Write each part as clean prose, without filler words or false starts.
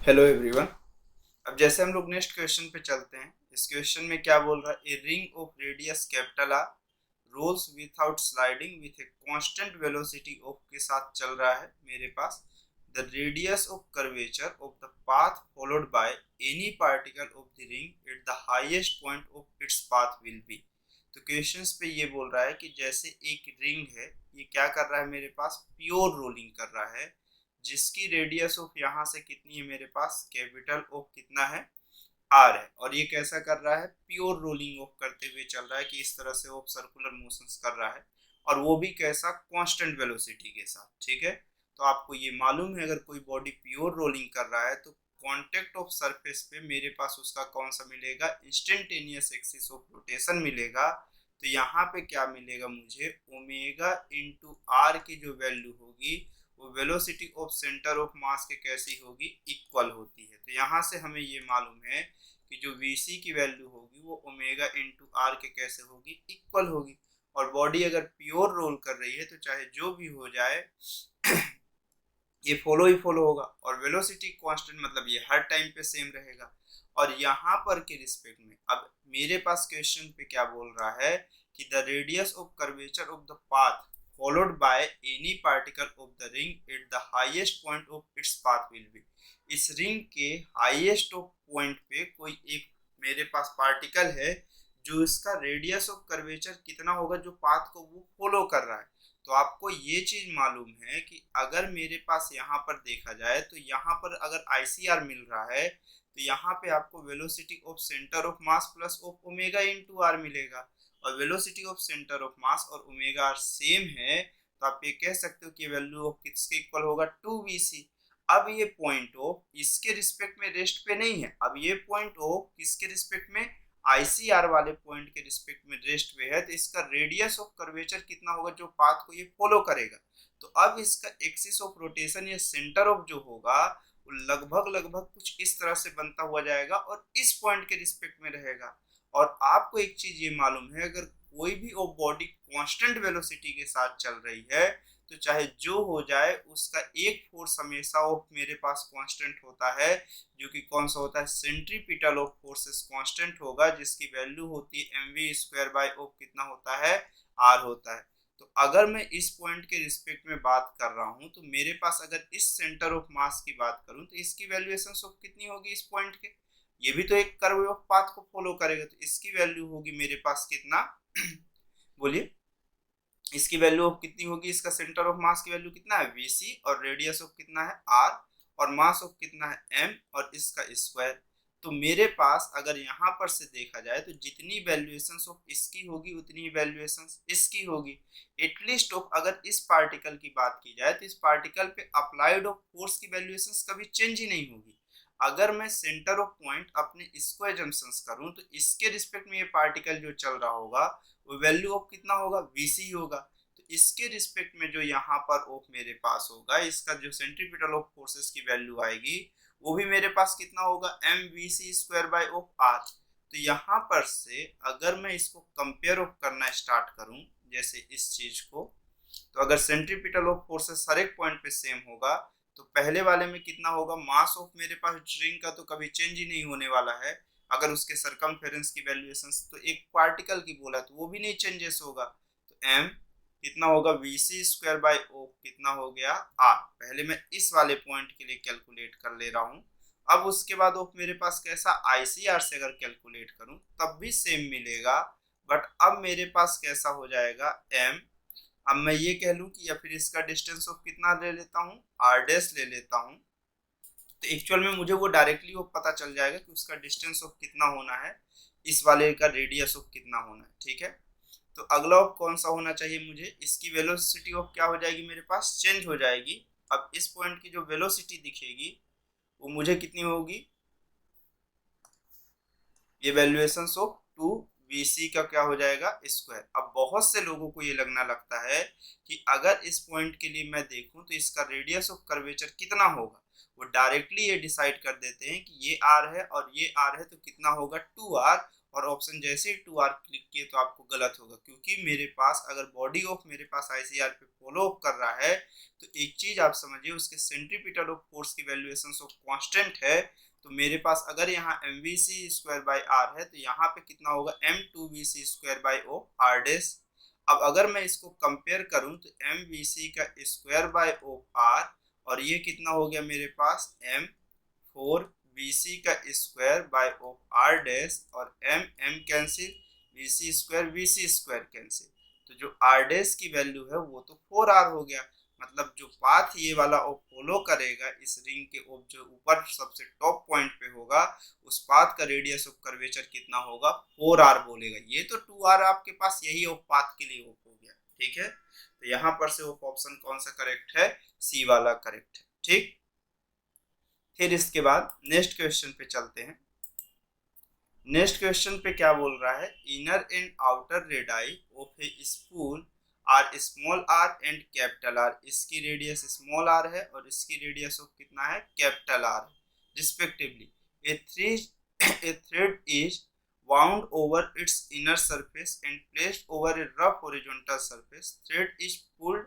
Hello everyone. अब जैसे हम लोग नेक्स्ट क्वेश्चन पे चलते हैं। इस क्वेश्चन में क्या बोल रहा है, a ring of radius capital R rolls without sliding with a constant velocity of के साथ चल रहा है मेरे पास। The radius of curvature of the path followed by any particle of the ring at the highest point of its path will be. तो questions पे ये बोल रहा है कि जैसे एक रिंग है, ये क्या कर रहा है, मेरे पास प्योर रोलिंग कर रहा है, जिसकी रेडियस ऑफ यहाँ से कितनी है, मेरे पास कैपिटल ऑफ कितना है, आर है। और ये कैसा कर रहा है, प्योर रोलिंग ऑफ करते हुए चल रहा है कि इस तरह से ऑफ सर्कुलर मोशंस कर रहा है, और वो भी कैसा, कांस्टेंट वेलोसिटी के साथ। ठीक है, तो आपको ये मालूम है अगर कोई बॉडी प्योर रोलिंग कर रहा है तो कांटेक्ट ऑफ सरफेस पे मेरे पास उसका कौन सा मिलेगा, इंस्टेंटेनियस एक्सिस ऑफ रोटेशन मिलेगा। तो यहाँ पे क्या मिलेगा मुझे, ओमेगा इंटू आर की जो वैल्यू होगी वो velocity of centre of mass के कैसी होगी, इक्वल होती है। तो यहाँ से हमें ये मालूम है कि जो वीसी की वैल्यू होगी वो ओमेगा इंटू आर के कैसे होगी, इक्वल होगी। और बॉडी अगर प्योर रोल कर रही है तो चाहे जो भी हो जाए ये फॉलो ही फॉलो होगा। और वेलोसिटी कांस्टेंट मतलब ये हर टाइम पे सेम रहेगा। और यहाँ पर के रिस्पेक्ट में अब मेरे पास क्वेश्चन पे क्या बोल रहा है कि the radius of curvature of the path followed by any particle of the ring at the highest point of its path will be। इस रिंग के हाईएस्ट ऑफ पॉइंट पे कोई एक मेरे पास पार्टिकल है जो इसका रेडियस ऑफ कर्वेचर कितना होगा, जो पाथ को वो फॉलो कर रहा है। तो आपको ये चीज मालूम है कि अगर मेरे पास यहाँ पर देखा जाए तो यहाँ पर अगर आईसीआर मिल रहा है तो यहाँ पे आपको velocity of centre of mass plus of omega into R मिलेगा। और velocity of centre of mass और ओमेगा आर सेम है, तो आप ये कह सकते हो कि वैल्यू ऑफ किसके इक्वल होगा, 2vc। अब ये पॉइंट ऑफ इसके रिस्पेक्ट में रेस्ट पे नहीं है, अब ये पॉइंट ऑफ किसके रिस्पेक्ट में, आईसीआर वाले पॉइंट के रिस्पेक्ट में रेस्ट पे है। तो इसका रेडियस ऑफ कर्वेचर कितना होगा, जो पाथ को ये फॉलो करेगा। तो अब इसका एक्सिस ऑफ रोटेशन या सेंटर ऑफ जो होगा वो लगभग लगभग कुछ इस तरह से बनता हुआ जाएगा और इस पॉइंट के रिस्पेक्ट में रहेगा। और आपको एक चीज ये मालूम है, अगर कोई भी वो बॉडी कांस्टेंट वेलोसिटी के साथ चल रही है तो चाहे जो हो जाए उसका एक फोर्स हमेशा ऑफ मेरे पास कांस्टेंट होता है, जो कि कौन सा होता है, सेंट्रीपिटल ऑफ फोर्सेस कांस्टेंट होगा, जिसकी वैल्यू होती है mv स्क्वायर बाय ऑफ कितना होता है, आर होता है। तो अगर मैं इस पॉइंट के रिस्पेक्ट में बात कर रहा हूं तो मेरे पास अगर इस सेंटर ऑफ मास की बात करूं तो इसकी वैल्यूएशन ऑफ कितनी होगी इस पॉइंट के, ये भी तो एक कर्व ऑफ पाथ को फॉलो करेगा, तो इसकी वैल्यू होगी मेरे पास कितना बोलिए, इसकी वैल्यू ऑफ कितनी होगी, इसका सेंटर ऑफ मास की वैल्यू कितना है वीसी, और रेडियस ऑफ कितना है आर, और मास ऑफ कितना है एम, और इसका स्क्वायर। तो मेरे पास अगर यहाँ पर से देखा जाए तो जितनी वैल्यूएशंस ऑफ इसकी होगी उतनी ही वैल्यूएशंस इसकी होगी। एटलीस्ट ऑफ अगर इस पार्टिकल की बात की जाए तो इस पार्टिकल पे अप्लाइड ऑफ फोर्स की वैल्यूएशंस कभी चेंज ही नहीं होगी। अगर मैं सेंटर ऑफ पॉइंट अपने इसको एजम्पशंस करूं तो इसके रिस्पेक्ट में ये पार्टिकल जो चल रहा होगा वो वैल्यू ऑफ कितना होगा, वीसी होगा। तो इसके रिस्पेक्ट में जो यहाँ पर ऑफ मेरे पास होगा, इसका जो सेंट्रीपिटल ऑफ फोर्सेस की वैल्यू आएगी वो भी मेरे पास कितना होगा, M V C square by of R. तो यहाँ पर से अगर मैं इसको कंपेयर ऑफ करना स्टार्ट करूं जैसे इस चीज को, तो अगर सेंट्रीपिटल ऑफ फोर्सेस हर एक पॉइंट पे सेम होगा तो पहले वाले में कितना होगा, मास ऑफ मेरे पास रिंग का तो कभी चेंज ही नहीं होने वाला है। अगर उसके सरकमफेरेंस की वैल्यूएशन तो एक पार्टिकल की बोला तो वो भी नहीं चेंजेस होगा। तो एम कितना होगा, V C square by O कितना हो गया, आर। पहले मैं इस वाले पॉइंट के लिए कैलकुलेट कर ले रहा हूँ। अब उसके बाद ऑफ मेरे पास कैसा, आईसीआर से अगर कैलकुलेट करूँ तब भी सेम मिलेगा, बट अब मेरे पास कैसा हो जाएगा एम। अब मैं ये कह लूँ कि या फिर इसका डिस्टेंस ऑफ कितना ले लेता हूँ, आर डैश ले लेता हूँ। तो एक्चुअल में मुझे वो डायरेक्टली वो पता चल जाएगा कि उसका डिस्टेंस ऑफ कितना होना है, इस वाले का रेडियस ऑफ कितना होना है। ठीक है, तो अगला ऑफ कौन सा होना चाहिए मुझे, इसकी वेलोसिटी ऑफ क्या हो जाएगी, मेरे पास चेंज हो जाएगी। अब इस पॉइंट की जो वेलोसिटी दिखेगी वो मुझे कितनी होगी, ये वैल्यूएशन ऑफ 2vc का क्या हो जाएगा, स्क्वायर। अब बहुत से लोगों को ये लगना लगता है कि अगर इस पॉइंट के लिए मैं देखूं तो इसका रेडियस ऑफ कर्वेचर कितना होगा, वो डायरेक्टली ये डिसाइड कर देते हैं कि ये आर है और ये आर है तो कितना होगा 2r, और ऑप्शन जैसे ही 2R क्लिक किए तो आपको गलत होगा, क्योंकि मेरे पास अगर बॉडी ऑफ मेरे पास ICR पे फॉलो अप कर रहा है तो एक चीज आप समझिए, उसके सेंट्रीपिटल ऑफ फोर्स की वैल्यूएशन ऑफ कांस्टेंट है। तो मेरे पास अगर यहाँ mvc²/r है तो यहाँ पे कितना होगा m2vc²/r डैश। अब अगर मैं इसको कंपेयर करूं तो mvc का स्क्वायर/r और ये कितना हो गया मेरे पास m4vc का स्क्वायर/r डैश, और m कैंसिल, vc² कैंसिल, तो जो r डैश की वैल्यू है वो तो 4r हो गया। मतलब जो पाथ ये वाला वो फॉलो करेगा इस रिंग के जो ऊपर सबसे टॉप पॉइंट पे होगा, उस पाथ का रेडियस ऑफ कर्वेचर कितना होगा 4r बोलेगा। ये तो 2r आपके पास यही ऑफ पाथ के लिए ऑफ हो गया, ठीक है। तो यहाँ पर से ऑफ ऑप्शन कौन सा करेक्ट है, सी वाला करेक्ट है, ठीक। फिर इसके बाद नेक्स्ट क्वेश्चन पे चलते हैं। नेक्स्ट क्वेश्चन पे क्या बोल रहा है, inner and outer radii of a spool are small R and capital R. इसकी रेडियस स्मॉल आर है और इसकी रेडियस ऑफ कितना है capital R respectively. A thread is wound over its inner surface and placed over a rough horizontal surface. Thread is pulled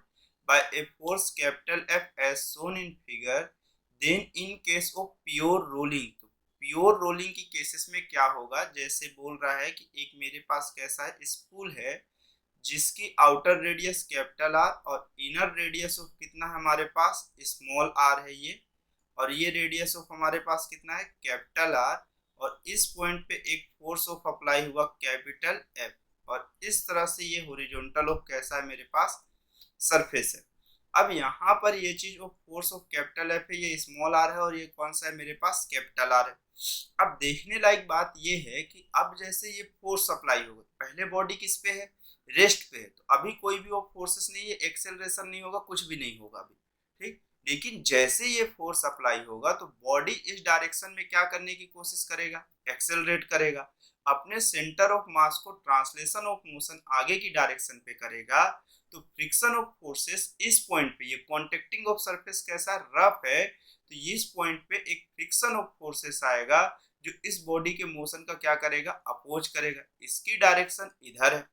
by a force capital F as shown in figure. Then in case of pure rolling, तो pure rolling की cases में क्या होगा, जैसे बोल रहा है कि एक मेरे पास कैसा है स्पूल है जिसकी आउटर रेडियस कैपिटल आर और इनर रेडियस ऑफ कितना है हमारे पास स्मॉल आर है ये, और ये रेडियस ऑफ हमारे पास कितना है कैपिटल आर, और इस पॉइंट पे एक फोर्स ऑफ अप्लाई हुआ कैपिटल एफ, और इस तरह से ये हॉरिजॉन्टल ऑफ कैसा है मेरे पास सरफेस है। अब यहाँ पर ये चीज of force of capital F है, ये स्मॉल आर है, और ये कौन सा है मेरे पास कैपिटल आर है। अब देखने लायक बात ये है कि अब जैसे ये फोर्स अप्लाई होगा, पहले बॉडी किस पे है रेस्ट पे है, तो अभी कोई भी ऑफ फोर्सेस नहीं है, एक्सेलरेशन नहीं होगा, कुछ भी नहीं होगा अभी, ठीक। लेकिन जैसे ये फोर्स अप्लाई होगा तो बॉडी इस डायरेक्शन में क्या करने की कोशिश करेगा, एक्सेलरेट करेगा, अपने सेंटर ऑफ मास को ट्रांसलेशन ऑफ मोशन आगे की डायरेक्शन पे करेगा। तो फ्रिक्शन ऑफ फोर्सेस इस पॉइंट पे, ये कॉन्टेक्टिंग ऑफ सरफेस कैसा रफ है, तो इस पॉइंट पे एक फ्रिक्शन ऑफ फोर्सेस आएगा जो इस बॉडी के मोशन का क्या करेगा अपोज करेगा, इसकी डायरेक्शन इधर है।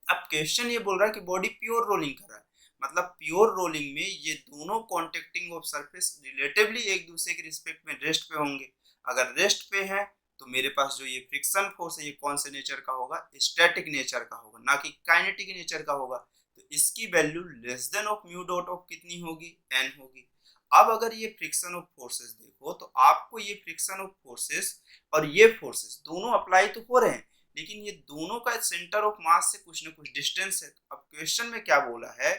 अब क्वेश्चन ये बोल रहा है कि बॉडी प्योर रोलिंग कर रहा है, मतलब प्योर रोलिंग में ये दोनों कॉन्टेक्टिंग ऑफ सरफेस रिलेटिवली एक दूसरे के रिस्पेक्ट में रेस्ट पे होंगे। अगर रेस्ट पे है तो मेरे पास जो ये फ्रिक्शन फोर्स है ये कौन से नेचर का होगा, स्टैटिक नेचर का होगा, ना कि काइनेटिक नेचर का होगा। तो इसकी value less than of mu dot of कितनी होगी, एन होगी। अब अगर ये फ्रिक्शन ऑफ फोर्सेस देखो तो आपको ये फ्रिक्शन ऑफ फोर्सेस और ये फोर्सेस दोनों अप्लाई तो हो रहे हैं, लेकिन ये दोनों का सेंटर ऑफ मास से कुछ ना कुछ डिस्टेंस है। तो अब क्वेश्चन में क्या बोला है,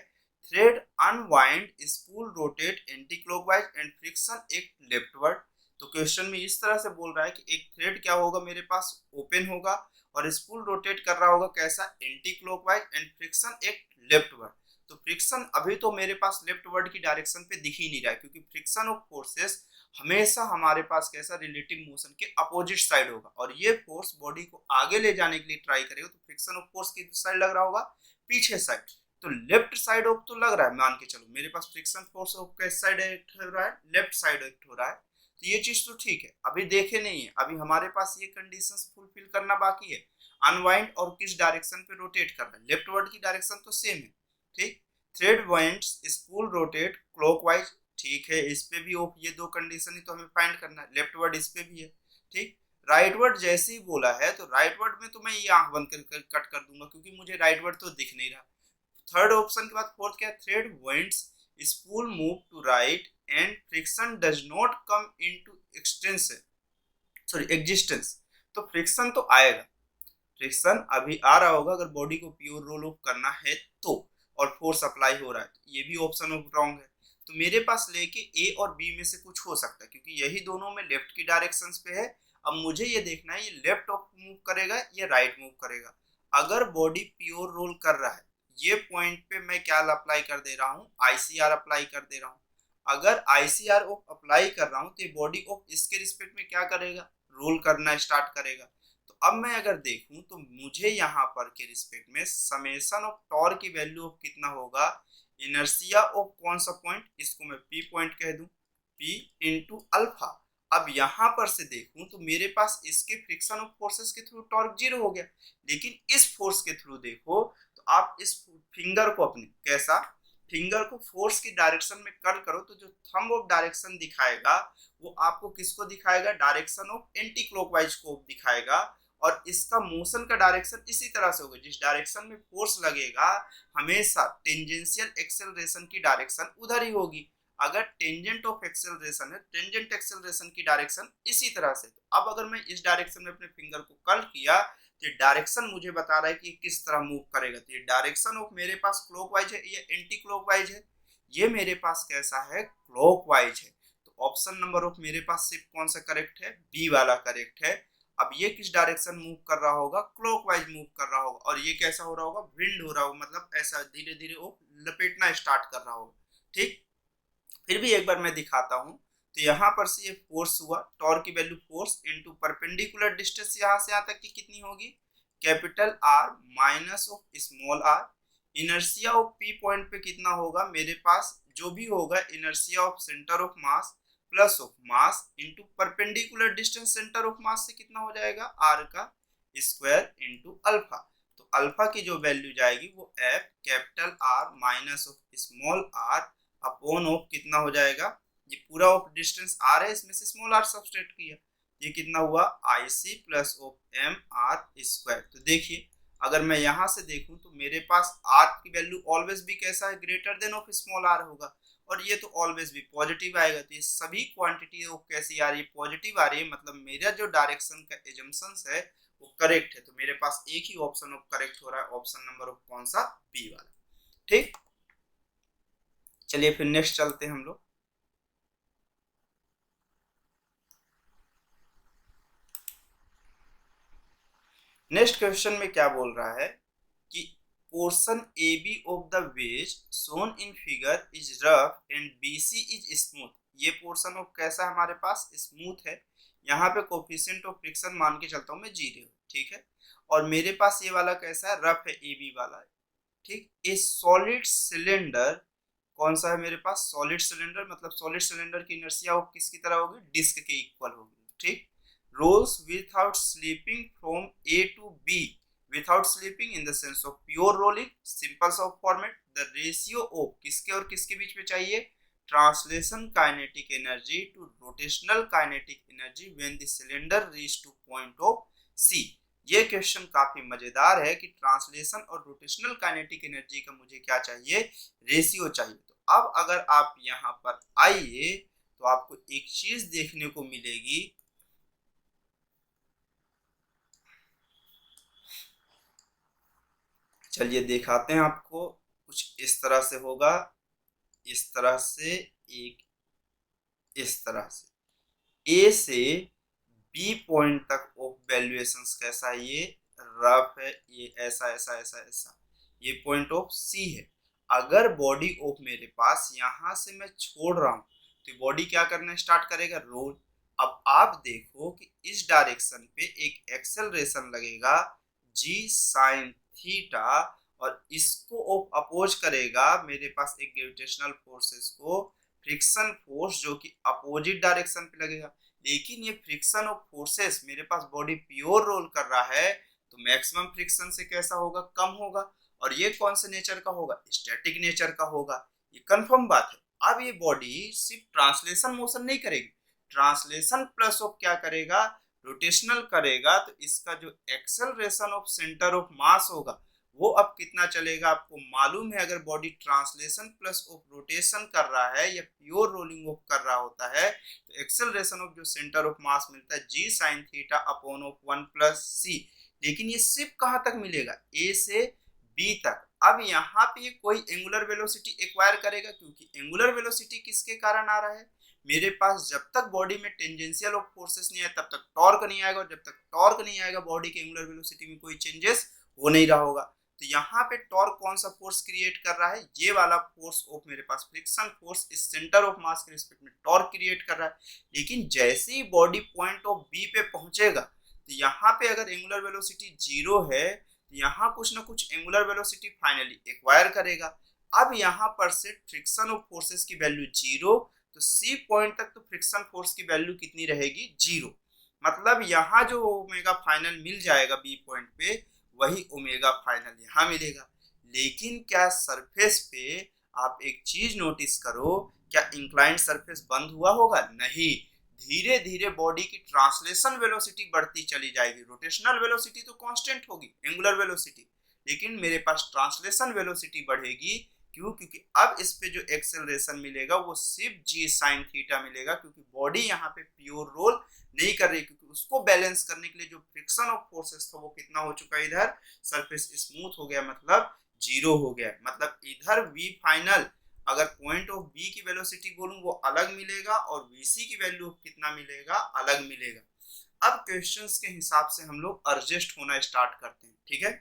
thread unwind, spool rotate anti clockwise and friction एक लेफ्टवर्ड। तो क्वेश्चन में इस तरह से बोल रहा है कि एक थ्रेड क्या होगा मेरे पास ओपन होगा और स्पूल रोटेट कर रहा होगा कैसा एंटी क्लॉकवाइज एंड फ्रिक्शन एक लेफ्टवर्ड। तो फ्रिक्शन अभी तो मेरे पास लेफ्टवर्ड की डायरेक्शन पे दिख ही नहीं रहा है, क्योंकि फ्रिक्शन ऑफ फोर्सेस हमेशा हमारे पास कैसा रिलेटिव मोशन के अपोजिट साइड होगा, और ये फोर्स बॉडी को आगे ले जाने के लिए ट्राई करेगा। तो फ्रिक्शन ऑफ फोर्स किस साइड लग रहा होगा, पीछे साइड। तो लेफ्ट साइड ऑफ तो लग रहा है, मान के चलो मेरे पास फ्रिक्शन फोर्स ऑफ किस साइड एक्ट हो रहा है, लेफ्ट साइड एक्ट हो रहा है। तो ये चीज तो ठीक है, अभी देखे नहीं है, अभी हमारे पास ये कंडीशंस फुलफिल करना बाकी है। अनवाइंड और किस डायरेक्शन पे रोटेट कर रहा है, लेफ्टवर्ड की डायरेक्शन तो सेम है, ठीक। Thread winds, spool rotate clockwise, ठीक है, इस पे भी ये दो कंडीशन ही तो हमें फाइंड करना है, लेफ्टवर्ड इस पे भी है, ठीक। राइटवर्ड जैसे ही बोला है तो राइटवर्ड में तो मैं ये आंख बंद कर कट कर दूंगा, क्योंकि मुझे राइटवर्ड तो दिख नहीं रहा। थर्ड ऑप्शन के बाद फोर्थ क्या है, thread winds, spool move to right and friction does not come into existence. तो फ्रिक्शन तो आएगा, फ्रिक्शन अभी आ रहा होगा अगर बॉडी को प्योर रोल ऑफ करना है तो, और फोर्स अप्लाई हो रहा है, तो ये भी ऑप्शन ऑफ रॉन्ग है। तो मेरे पास लेके ए और बी में से कुछ हो सकता है, क्योंकि यही दोनों में लेफ्ट की डायरेक्शंस पे है। अब मुझे ये देखना है ये लेफ्ट मूव करेगा या राइट मूव करेगा। अगर बॉडी प्योर रोल कर रहा है, ये पॉइंट पे मैं क्या अप्लाई कर दे रहा हूँ, आईसीआर अप्लाई कर दे रहा हूँ। अगर आईसीआर ऑफ अप्लाई कर रहा हूँ तो ये बॉडी ऑफ इसके रिस्पेक्ट में क्या करेगा, रोल करना स्टार्ट करेगा। तो अब मैं अगर देखूं तो मुझे यहाँ पर के रिस्पेक्ट में समेशन ऑफ टॉर्क की वैल्यू ऑफ कितना होगा, इनर्शिया ऑफ कौन सा पॉइंट, इसको मैं पी पॉइंट कह दूं, पी इंटू अल्फा। अब यहाँ पर से देखूं तो मेरे पास इसके फ्रिक्शन ऑफ फोर्सेस के थ्रू टॉर्क 0 हो गया, लेकिन इस फोर्स के थ्रू देखो तो आप इस फिंगर को अपने कैसा फिंगर को फोर्स की डायरेक्शन में कर्ल करो तो जो थंब ऑफ डायरेक्शन दिखाएगा वो आपको किसको दिखाएगा, डायरेक्शन ऑफ एंटी क्लॉकवाइज को दिखाएगा। और इसका मोशन का डायरेक्शन इसी तरह से होगा, जिस डायरेक्शन में फोर्स लगेगा हमेशा टेंजेंशियल एक्सेलरेशन की डायरेक्शन उधर ही होगी। अगर टेंजेंट ऑफ एक्सेलरेशन है, टेंजेंट एक्सेलरेशन की डायरेक्शन इसी तरह से। तो अब अगर मैं इस डायरेक्शन में अपने फिंगर को कर्ल किया तो डायरेक्शन मुझे बता रहा है कि किस तरह मूव करेगा। तो ये डायरेक्शन ऑफ मेरे पास क्लॉकवाइज है, ये एंटी क्लॉकवाइज है, ये मेरे पास कैसा है, क्लॉकवाइज है। तो ऑप्शन नंबर ऑफ मेरे पास सिर्फ कौन सा करेक्ट है, बी वाला करेक्ट है। अब ये किस डायरेक्शन मूव कर रहा होगा, क्लॉकवाइज मूव कर रहा होगा। और ये कैसा हो रहा होगा, विंड हो रहा होगा, मतलब ऐसा धीरे धीरे वो लपेटना स्टार्ट कर रहा होगा। ठीक, फिर भी एक बार मैं दिखाता हूं। तो यहाँ पर से ये फोर्स हुआ, टॉर्क की value force into perpendicular distance यहाँ से यहाँ तक की कितनी होगी, capital R minus of small R. Inertia of P point पे कितना होगा मेरे पास, जो भी होगा inertia of centre of mass plus of mass into perpendicular distance centre of mass से कितना हो जाएगा, आर का स्क्वायर इनटू अल्फा। तो अल्फा की जो वैल्यू जाएगी वो F capital R minus of small are upon of कितना हो जाएगा, ये पूरा ऑफ डिस्टेंस आर है, इसमें से स्मॉल आर सबट्रैक्ट किया, ये कितना हुआ I C plus of M R square. तो देखिए अगर मैं यहाँ से देखूं तो मेरे पास आर की वैल्यू ऑलवेज भी कैसा है, greater than of small R होगा, और ये तो ऑलवेज भी पॉजिटिव आएगा। तो ये सभी क्वांटिटी कैसी आ रही है, पॉजिटिव आ रही है, मतलब मेरा जो डायरेक्शन का एजम्पशंस है वो करेक्ट है। तो मेरे पास एक ही ऑप्शन ऑफ करेक्ट हो रहा है, ऑप्शन नंबर ऑफ कौन सा, बी वाला। ठीक, चलिए फिर नेक्स्ट चलते हैं हम लोग। नेक्स्ट क्वेश्चन में क्या बोल रहा है कि portion A B of the wedge shown in figure is rough and B C is smooth. ये पोर्शन ऑफ कैसा हमारे पास, स्मूथ है। यहाँ पे कोफिशिएंट ऑफ फ्रिक्शन मान के चलता हूँ मैं 0, ठीक है। और मेरे पास ये वाला कैसा है, रफ है, ए बी वाला। ठीक, ए सॉलिड सिलेंडर कौन सा है मेरे पास, सॉलिड सिलेंडर, मतलब सॉलिड सिलेंडर की इनर्शिया ऑफ किसकी तरह होगी, डिस्क के इक्वल होगी। ठीक, rolls without slipping from A to B, without slipping in the sense of pure rolling, simple of format, the ratio of किसके और किसके बीच में चाहिए, translation kinetic energy to rotational kinetic energy when the cylinder reach to point of C। ये question काफी मजेदार है कि ट्रांसलेशन और रोटेशनल काइनेटिक एनर्जी का मुझे क्या चाहिए, रेशियो चाहिए। तो अब अगर आप यहाँ पर आइए तो आपको एक चीज देखने को मिलेगी, चलिए दिखाते हैं आपको। कुछ इस तरह से होगा, इस तरह से, एक इस तरह से ए से बी पॉइंट तक ऑफ वैल्यूएशंस कैसा है, ये रफ है, ये ऐसा ऐसा ऐसा ऐसा, ये पॉइंट ऑफ सी है। अगर बॉडी ऑफ मेरे पास यहाँ से मैं छोड़ रहा हूँ तो बॉडी क्या करना स्टार्ट करेगा, रोल। अब आप देखो कि इस डायरेक्शन पे एक एक्सेलरेशन लगेगा जी साइन थीटा, और इसको अपोज करेगा मेरे पास एक ग्रेविटेशनल फोर्सेस को, फ्रिक्शन फोर्स, जो कि अपोजिट डायरेक्शन पे लगेगा। लेकिन ये फ्रिक्शन ऑफ फोर्सेस मेरे पास बॉडी प्योर रोल कर रहा है तो मैक्सिमम फ्रिक्शन से कैसा होगा, कम होगा। और ये कौन से नेचर का होगा, स्टैटिक नेचर का होगा, ये कंफर्म बात है। अब ये बॉडी सिर्फ ट्रांसलेशन मोशन नहीं करेगी, ट्रांसलेशन प्लस ऑफ क्या करेगा, रोटेशनल करेगा। तो इसका जो एक्सेलरेशन ऑफ सेंटर ऑफ मास होगा वो अब कितना चलेगा, आपको मालूम है। अगर body translation plus of rotation कर रहा है या प्योर रोलिंग ऑफ कर रहा होता है तो एक्सेलरेशन ऑफ जो सेंटर ऑफ मास मिलता है g sine theta upon of 1 plus C. लेकिन ये सिर्फ कहाँ तक मिलेगा, ए से बी तक। अब यहाँ पे कोई एंगुलर वेलोसिटी एक्वायर करेगा, क्योंकि एंगुलर वेलोसिटी किसके कारण आ रहा है, मेरे पास जब तक बॉडी में टेंजेंशियल ऑफ फोर्सेस नहीं आए तब तक टॉर्क नहीं आएगा, और जब तक टॉर्क नहीं आएगा बॉडी के एंगुलर वेलोसिटी में कोई चेंजेस हो नहीं रहा होगा। तो यहाँ पे टॉर्क कौन सा फोर्स क्रिएट कर रहा है, ये वाला फोर्स ऑफ मेरे पास फ्रिक्शन फोर्स इस सेंटर ऑफ मास के रिस्पेक्ट में टॉर्क क्रिएट कर रहा है। लेकिन जैसे ही बॉडी पॉइंट ऑफ बी पे पहुंचेगा तो यहाँ पे अगर एंगुलर वेलोसिटी 0 है तो यहाँ कुछ ना कुछ एंगुलर वेलोसिटी फाइनली एक्वायर करेगा। अब यहाँ पर से फ्रिक्शन ऑफ फोर्सेस की वैल्यू 0, तो सी पॉइंट तक तो फ्रिक्शन फोर्स की वैल्यू कितनी रहेगी, 0। मतलब यहाँ जो ओमेगा फाइनल मिल जाएगा बी पॉइंट पे, वही ओमेगा फाइनल यहाँ मिलेगा। लेकिन क्या सरफेस पे आप एक चीज नोटिस करो, क्या इंक्लाइंड सरफेस बंद हुआ होगा? नहीं, धीरे धीरे बॉडी की ट्रांसलेशन वेलोसिटी बढ़ती चली जाएगी। रोटेशनल वेलोसिटी तो कांस्टेंट होगी, एंगुलर वेलोसिटी, लेकिन मेरे पास ट्रांसलेशन वेलोसिटी बढ़ेगी। क्यों? क्योंकि अब इस पे जो एक्सेलरेशन मिलेगा वो सिर्फ जी साइन थीटा मिलेगा, क्योंकि बॉडी यहाँ पे प्योर रोल नहीं कर रही, क्योंकि उसको बैलेंस करने के लिए जो फ्रिक्शन ऑफ फोर्सेस था वो कितना हो चुका है, इधर सरफेस स्मूथ हो गया, मतलब 0 हो गया। मतलब इधर वी फाइनल अगर पॉइंट ऑफ बी की वेलोसिटी बोलूं वो अलग मिलेगा, और वीसी की वैल्यू कितना मिलेगा, अलग मिलेगा। अब क्वेश्चंस के हिसाब से हम लोग एडजस्ट होना स्टार्ट करते हैं, ठीक है।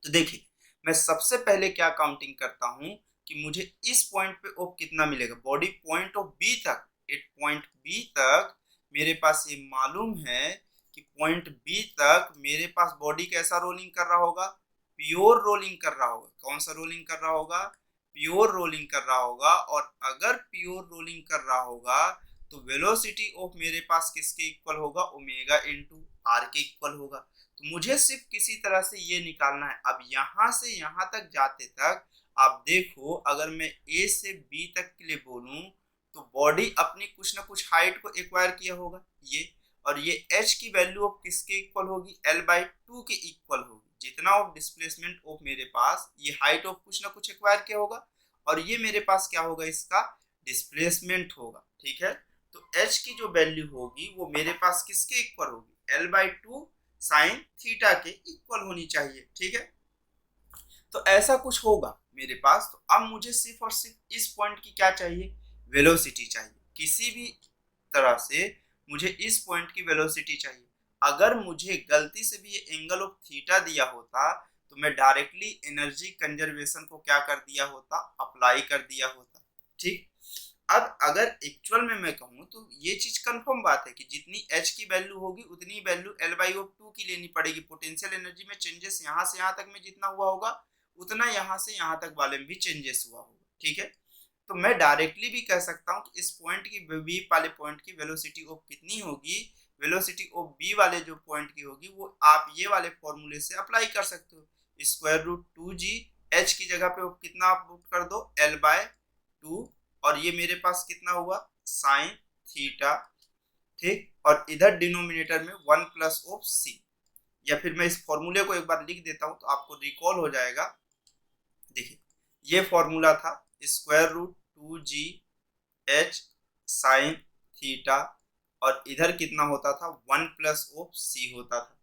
तो देखिए, मैं सबसे पहले क्या काउंटिंग करता हूं कि मुझे इस पॉइंट पे ऑफ कितना मिलेगा, बॉडी पॉइंट ऑफ बी तक, एट पॉइंट बी तक मेरे पास ये मालूम है कि पॉइंट बी तक मेरे पास बॉडी कैसा रोलिंग कर रहा होगा, प्योर रोलिंग कर रहा होगा। कौन सा रोलिंग कर रहा होगा? प्योर रोलिंग कर रहा होगा। और अगर प्योर रोलिंग कर रहा होगा तो वेलोसिटी ऑफ मेरे पास किसके इक्वल होगा, ओमेगा इनटू आर के इक्वल होगा। तो मुझे सिर्फ किसी तरह से ये निकालना है। अब यहाँ से यहाँ तक जाते तक आप देखो, अगर मैं ए से बी तक के लिए बोलूं तो बॉडी अपनी कुछ ना कुछ हाइट को एक्वायर किया होगा ये, और ये एच की वैल्यू ऑफ किसके इक्वल होगी, L/2 के इक्वल होगी। जितना ऑफ डिस्प्लेसमेंट ऑफ मेरे पास, ये हाइट ऑफ कुछ ना कुछ एक्वायर किया होगा, और ये मेरे पास क्या होगा, इसका डिस्प्लेसमेंट होगा, ठीक है। तो एच की जो वैल्यू होगी वो मेरे पास किसके इक्वल होगी, L/2 साइन थीटा के इक्वल होनी चाहिए, ठीक है। तो ऐसा कुछ होगा मेरे पास। तो अब मुझे सिर्फ और सिर्फ इस पॉइंट की क्या चाहिए, वेलोसिटी चाहिए। किसी भी तरह से मुझे इस पॉइंट की वेलोसिटी चाहिए। अगर मुझे गलती से भी ये एंगल ऑफ थीटा दिया होता तो मैं डायरेक्टली एनर्जी कंजर्वेशन को क्या कर दिया होता, अप्लाई कर दिया होता, ठीक। अब अगर एक्चुअल में मैं कहूँ तो ये चीज कंफर्म बात है कि जितनी एच की वैल्यू होगी उतनी वैल्यू L/2 की लेनी पड़ेगी। पोटेंशियल एनर्जी में चेंजेस यहाँ से यहाँ तक में जितना हुआ होगा उतना यहाँ से यहाँ तक वाले में भी चेंजेस हुआ होगा, ठीक है। तो मैं डायरेक्टली भी कह सकता हूँ कि इस पॉइंट की बी वाले पॉइंट की वेलोसिटी ऑफ कितनी होगी, वेलोसिटी ऑफ बी वाले जो पॉइंट की होगी वो आप ये वाले फॉर्मूले से अप्लाई कर सकते हो। √2g, एच की जगह पे कितना आप पुट कर दो, L/2, और ये मेरे पास कितना हुआ, साइन थीटा, ठीक। और इधर डिनोमिनेटर में 1 प्लस ऑफ सी, या फिर मैं इस फॉर्मूले को एक बार लिख देता हूं तो आपको रिकॉल हो जाएगा। देखिए, ये फॉर्मूला था √2g एच साइन थीटा, और इधर कितना होता था, 1 प्लस ऑफ सी होता था।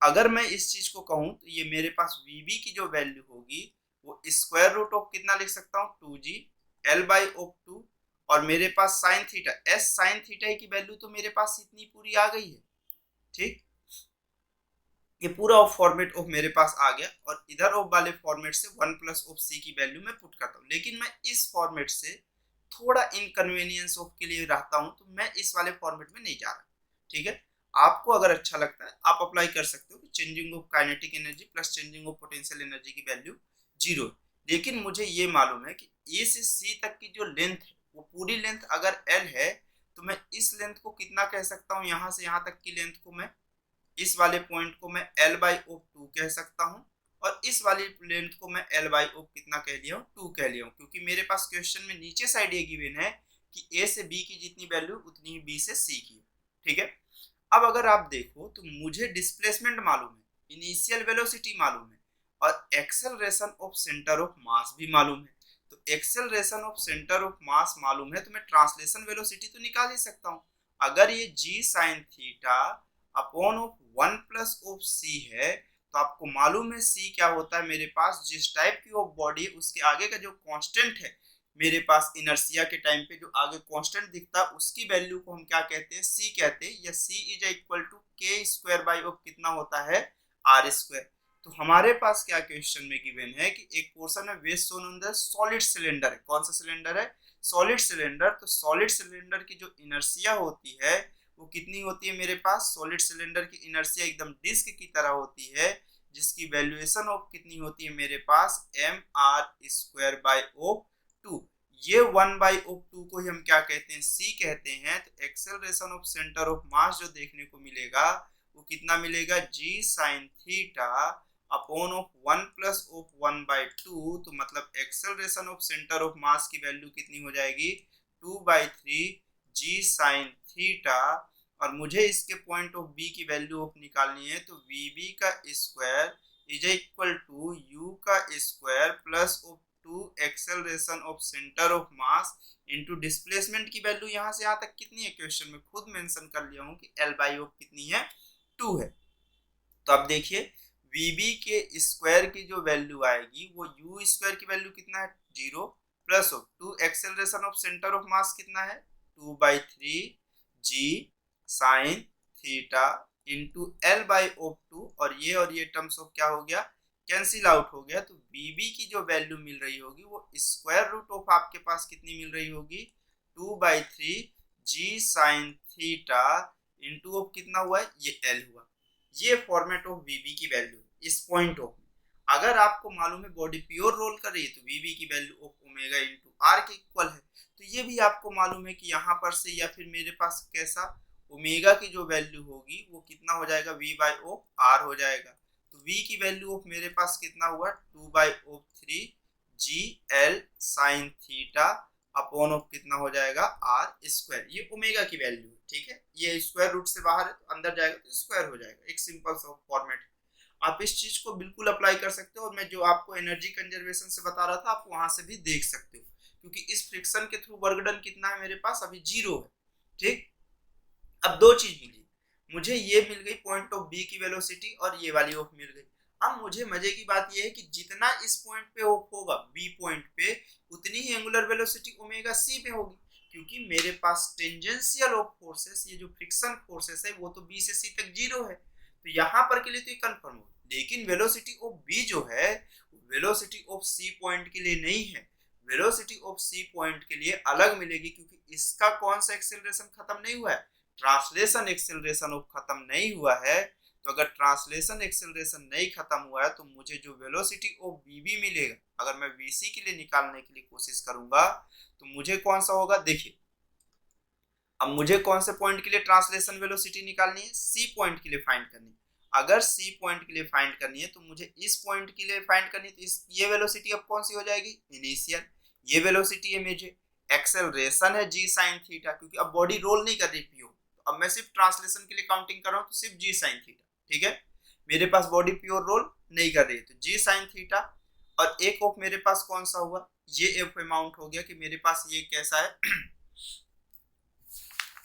अगर मैं इस चीज को कहूं तो ये मेरे पास वीबी की जो वैल्यू होगी वो स्क्वायर रूट ऑफ कितना लिख सकता हूँ, 2g L/2, और मेरे पास sine theta, S sine theta की वैल्यू तो मेरे पास इतनी पूरी आ गई है, ठीक। ये पूरा ऑफ फॉर्मेट ऑफ मेरे पास आ गया, और इधर ऑफ वाले फॉर्मेट से 1 प्लस ऑफ सी की वैल्यू मैं पुट करता हूँ। लेकिन मैं इस फॉर्मेट से थोड़ा इनकन्वीनियंस ऑफ के लिए रहता हूँ, तो मैं इस वाले फॉर्मेट में नहीं जा रहा, ठीक है। आपको अगर अच्छा लगता है आप अप्लाई कर सकते हो कि changing of kinetic energy plus changing of potential energy की वैल्यू 0। लेकिन मुझे ये मालूम है कि ए से सी तक की जो लेंथ है वो पूरी लेंथ अगर L है तो मैं इस लेंथ को कितना कह सकता हूँ, यहाँ से यहाँ तक की लेंथ को मैं, इस वाले पॉइंट को मैं L/2 कह सकता हूँ, और इस वाली लेंथ को मैं L/2 कितना कह लिया हूँ, 2 कह लिया हूँ, क्योंकि मेरे पास क्वेश्चन में नीचे साइड ये गिवन है कि A से B की जितनी वैल्यू उतनी ही B से C की, ठीक है। अब अगर आप देखो तो मुझे डिस्प्लेसमेंट मालूम है, इनिशियल वेलोसिटी मालूम है, और एक्सेलरेशन ऑफ सेंटर ऑफ मास भी मालूम है। तो एक्सेलरेशन ऑफ सेंटर ऑफ मास मालूम है तो मैं ट्रांसलेशन वेलोसिटी तो निकाल ही सकता हूँ। अगर ये g sign theta upon of 1 plus of c है तो आपको मालूम है c क्या होता है, मेरे पास जिस टाइप की ऑफ बॉडी है उसके आगे का जो कांस्टेंट है मेरे पास इनर्शिया के टाइम पे जो आगे कांस्टेंट दिखता है उसकी वैल्यू को हम क्या कहते हैं, c कहते हैं, या c is equal to k² of कितना होता है, r²। तो हमारे पास क्या क्वेश्चन में गिवन है कि एक पोर्शन में वेस्ट जोन अंदर सॉलिड सिलेंडर है। कौन सा सिलेंडर है, सॉलिड सिलेंडर। तो सॉलिड सिलेंडर की जो इनर्शिया होती है वो कितनी होती है मेरे पास, सॉलिड सिलेंडर की इनर्शिया एकदम डिस्क की तरह होती है, जिसकी वैल्यूएशन ऑफ कितनी होती है मेरे पास, mr² ऑफ 2। ये 1/2 को ही हम क्या कहते हैं, c कहते हैं। तो एक्सेलरेशन ऑफ सेंटर ऑफ मास जो देखने को मिलेगा वो कितना मिलेगा, g sin theta upon of 1 plus of 1/2। तो मतलब acceleration of centre of mass की वैल्यू कितनी हो जाएगी, 2/3 g sin थीटा। और मुझे इसके पॉइंट ऑफ बी की वैल्यू ऑफ निकालनी है, तो वीबी का square is equal to U का square plus of 2 acceleration of centre of mass into displacement की वैल्यू यहाँ से यहाँ तक कितनी है, क्वेश्चन में खुद मेंशन कर लिया हूँ कि एल बाई ऑफ कितनी है, 2 है। तो अब देखिए वीबी के स्क्वायर की जो वैल्यू आएगी वो यू स्क्वायर की वैल्यू कितना है, 0 plus of 2 acceleration of centre of mass कितना है, 2/3 g sine theta into L by of 2। और ये टर्म्स ऑफ क्या हो गया, कैंसिल आउट हो गया। तो बीबी की जो वैल्यू मिल रही होगी वो स्क्वायर रूट ऑफ आपके पास कितनी मिल रही होगी, 2/3 g sine theta into of कितना हुआ है, ये एल हुआ। ये फॉर्मेट ऑफ वीबी की वैल्यू इस पॉइंट ऑफ। अगर आपको मालूम है बॉडी प्योर रोल कर रही है तो वीबी की value of omega into R के इक्वल है। तो ये भी आपको मालूम है कि यहाँ पर से या फिर मेरे पास कैसा ओमेगा की जो वैल्यू होगी वो कितना हो जाएगा, वी बाई ऑफ आर हो जाएगा। तो वी की वैल्यू ऑफ मेरे पास कितना हुआ, 2/3 g L sine theta upon of कितना हो जाएगा, आर स्क्वायर। ये ओमेगा की वैल्यू है, ठीक है। ये स्क्वायर रूट से बाहर है तो अंदर जाएगा तो स्क्वायर हो जाएगा। एक सिंपल सा फॉर्मेट है, आप इस चीज को बिल्कुल अप्लाई कर सकते हो। और मैं जो आपको एनर्जी कंजर्वेशन से बता रहा था आप वहां से भी देख सकते हो, क्योंकि इस फ्रिक्शन के थ्रू वर्क डन कितना है मेरे पास, अभी 0 है, ठीक। अब दो चीज मिली, मुझे ये मिल गई पॉइंट ऑफ बी की वेलोसिटी और ये वाली ऑफ मिल गई। अब मुझे मजे की बात ये है कि जितना इस पॉइंट पे ऑफ होगा बी पॉइंट पे, उतनी ही एंगुलर वेलोसिटी ओमेगा सी पे होगी, क्योंकि मेरे पास टेंजेंशियल ऑफ फोर्सेस, ये जो फ्रिक्शन फोर्सेस है वो तो बी से सी तक 0 है। तो यहाँ पर के लिए तो ये कंफर्म हो, लेकिन वेलोसिटी ऑफ बी जो है वेलोसिटी ऑफ सी पॉइंट के लिए नहीं है, वेलोसिटी ऑफ सी पॉइंट के लिए अलग मिलेगी, क्योंकि इसका कौन सा एक्सेलरेशन खत्म नहीं हुआ है, ट्रांसलेशन एक्सेलरेशन ऑफ खत्म नहीं हुआ है। तो अगर ट्रांसलेशन एक्सेलरेशन नहीं खत्म हुआ है तो मुझे जो वेलोसिटी ऑफ वीबी मिलेगा, अगर मैं वीसी के लिए निकालने के लिए कोशिश करूंगा तो मुझे कौन सा होगा, देखिए अब मुझे कौन से पॉइंट के लिए ट्रांसलेशन वेलोसिटी निकालनी है, सी पॉइंट के लिए फाइंड करनी है। अगर सी पॉइंट के लिए फाइंड करनी है तो मुझे इस पॉइंट के लिए फाइंड करनी है, तो ये वेलोसिटी अब कौन सी हो जाएगी, इनिशियल। ये वेलोसिटी है मुझे, एक्सेलरेशन है जी साइन थीटा, क्योंकि अब बॉडी रोल नहीं कर रही पीओ, तो अब मैं सिर्फ ट्रांसलेशन के लिए काउंटिंग कर रहा हूँ तो सिर्फ जी साइन थीटा, ठीक है। मेरे पास बॉडी प्योर रोल नहीं कर रही है तो जी साइन थीटा। और एक ऑफ मेरे पास कौन सा हुआ, ये एफ अमाउंट हो गया कि मेरे पास ये कैसा है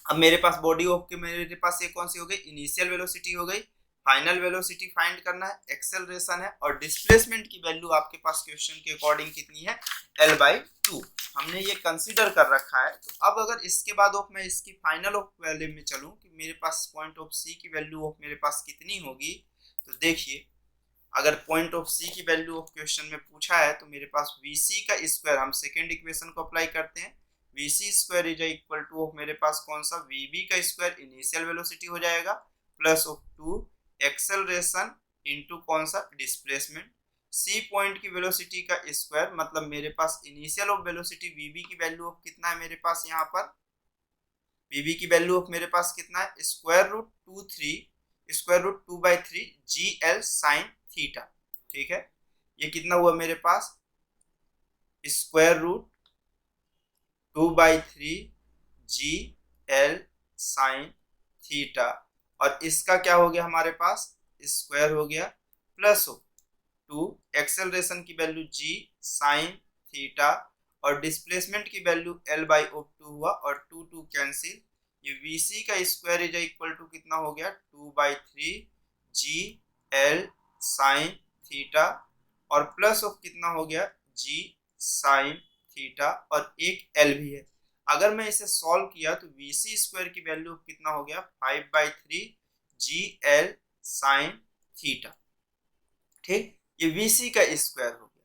अब मेरे पास बॉडी ऑफ के मेरे पास ये कौन सी हो गई, इनिशियल वेलोसिटी हो गई। फाइनल वेलोसिटी फाइंड करना है, एक्सेलरेशन है, और डिस्प्लेसमेंट की वैल्यू आपके पास क्वेश्चन के अकॉर्डिंग कितनी है, L/2 हमने ये कंसीडर कर रखा है। तो अब अगर इसके बाद ऑफ मैं इसकी फाइनल ऑफ वैल्यू में चलूं कि मेरे पास पॉइंट ऑफ सी की वैल्यू ऑफ मेरे पास कितनी होगी, तो देखिए अगर पॉइंट ऑफ सी की वैल्यू ऑफ क्वेश्चन में पूछा है तो मेरे पास वीसी का स्क्वायर, हम सेकेंड इक्वेशन को अप्लाई करते हैं, VC square is equal to of मेरे पास कौन सा, वीबी का स्क्वायर इनिशियल वेलोसिटी हो जाएगा प्लस ऑफ 2 एक्सेलरेशन इनटू कौन सा, डिस्प्लेसमेंट। सी पॉइंट की वेलोसिटी का स्क्वायर मतलब मेरे पास इनिशियल ऑफ वेलोसिटी वीबी की वैल्यू ऑफ कितना है मेरे पास, यहाँ पर वीबी की वैल्यू ऑफ मेरे पास कितना है, square root 2/3 g L sine theta, ठीक है। ये कितना हुआ मेरे पास, square root 2/3 g L sine theta, और इसका क्या हो गया हमारे पास, स्क्वायर हो गया प्लस हो 2 एक्सेलरेशन की वैल्यू जी साइन थीटा, और डिस्प्लेसमेंट की वैल्यू L/2 हुआ, और 2 कैंसिल। ये VC का स्क्वायर इज इक्वल टू कितना हो गया, 2/3 जी एल साइन थीटा, और प्लस ऑफ कितना हो गया, जी साइन थीटा, और एक L भी है। अगर मैं इसे सॉल्व किया तो VC स्क्वायर की वैल्यू कितना हो गया, 5/3 जी एल साइन थीटा, ठीक। ये VC का स्क्वायर हो गया,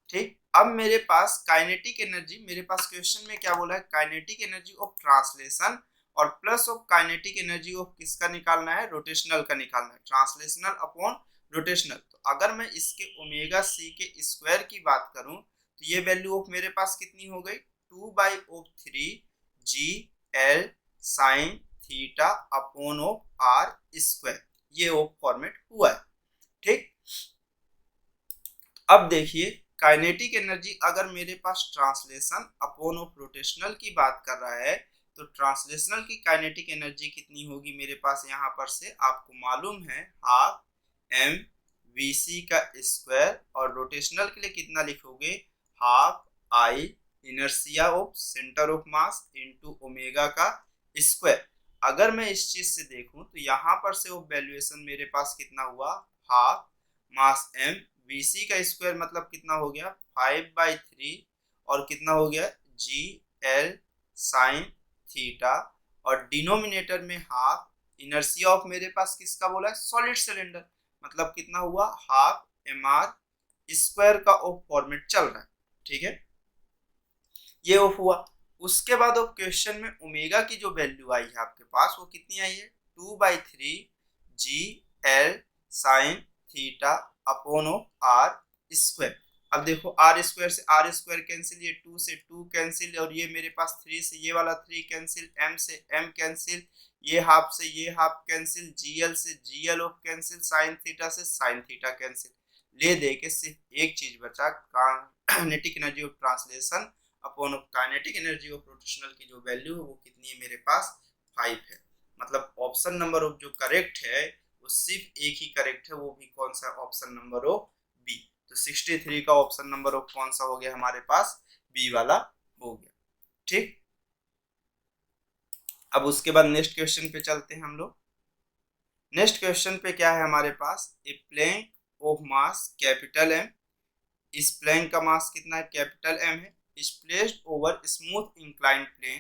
ठीक। अब मेरे पास काइनेटिक एनर्जी, मेरे पास क्वेश्चन में क्या बोला है, काइनेटिक एनर्जी ऑफ ट्रांसलेशन और plus of kinetic energy of किसका निकालना है, रोटेशनल का निकालना है, ट्रांसलेशनल अपॉन रोटेशनल। तो अगर मैं इसके ओमेगा सी के स्क्वायर की बात करूं तो ये वैल्यू ऑफ मेरे पास कितनी हो गई, 2/3 GL sine theta upon of R square, ये ऑफ फॉर्मेट हुआ है। ठीक, अब देखिए काइनेटिक एनर्जी, अगर मेरे पास ट्रांसलेशन अपॉन ऑफ रोटेशनल की बात कर रहा है तो ट्रांसलेशनल की काइनेटिक एनर्जी कितनी होगी मेरे पास, यहाँ पर से आपको मालूम है हाफ एम वी सी का स्क्वायर, और रोटेशनल के लिए कितना लिखोगे, half I inertia of centre of mass into omega का स्क्वायर। अगर मैं इस चीज से देखूं तो यहाँ पर से ऑफ वैल्यूएशन मेरे पास कितना हुआ, हाफ मास एम वी सी का स्क्वायर मतलब कितना हो गया 5/3, और कितना हो गया GL साइन थीटा, और डिनोमिनेटर में हाफ इनर्शिया ऑफ मेरे पास किसका बोला है, सॉलिड सिलेंडर, मतलब कितना हुआ हाफ mr स्क्वायर का ऑफ फॉर्मेट चल रहा है। ठीक है, ये ऑफ हुआ। उसके बाद ऑफ क्वेश्चन में ओमेगा की जो वैल्यू आई है आपके पास वो कितनी आई है, 2/3 GL sine theta upon of R square. अब देखो आर स्क्वायर से आर स्क्वायर कैंसिल, ये 2 से 2 कैंसिल, और ये मेरे पास 3 से ये वाला 3 कैंसिल, m से m कैंसिल, ये हाफ से ये हाफ कैंसिल, GL से GL of cancel, sine theta से साइन थीटा कैंसिल। ले दे के सिर्फ एक चीज बचा, kinetic energy of translation upon of kinetic energy of rotational की जो वैल्यू है वो कितनी है मेरे पास 5 है। मतलब ऑप्शन नंबर ऑफ जो करेक्ट है वो सिर्फ एक ही करेक्ट है, वो भी कौन सा, ऑप्शन नंबर ऑफ बी। तो 63 का ऑप्शन नंबर ऑफ कौन सा हो गया हमारे पास, बी वाला हो गया। ठीक, अब उसके बाद नेक्स्ट क्वेश्चन पे चलते हैं हम लोग। नेक्स्ट क्वेश्चन पे क्या है हमारे पास, a plank of mass capital M, इस प्लैंक का मास कितना है, कैपिटल एम है, is placed over smooth inclined plane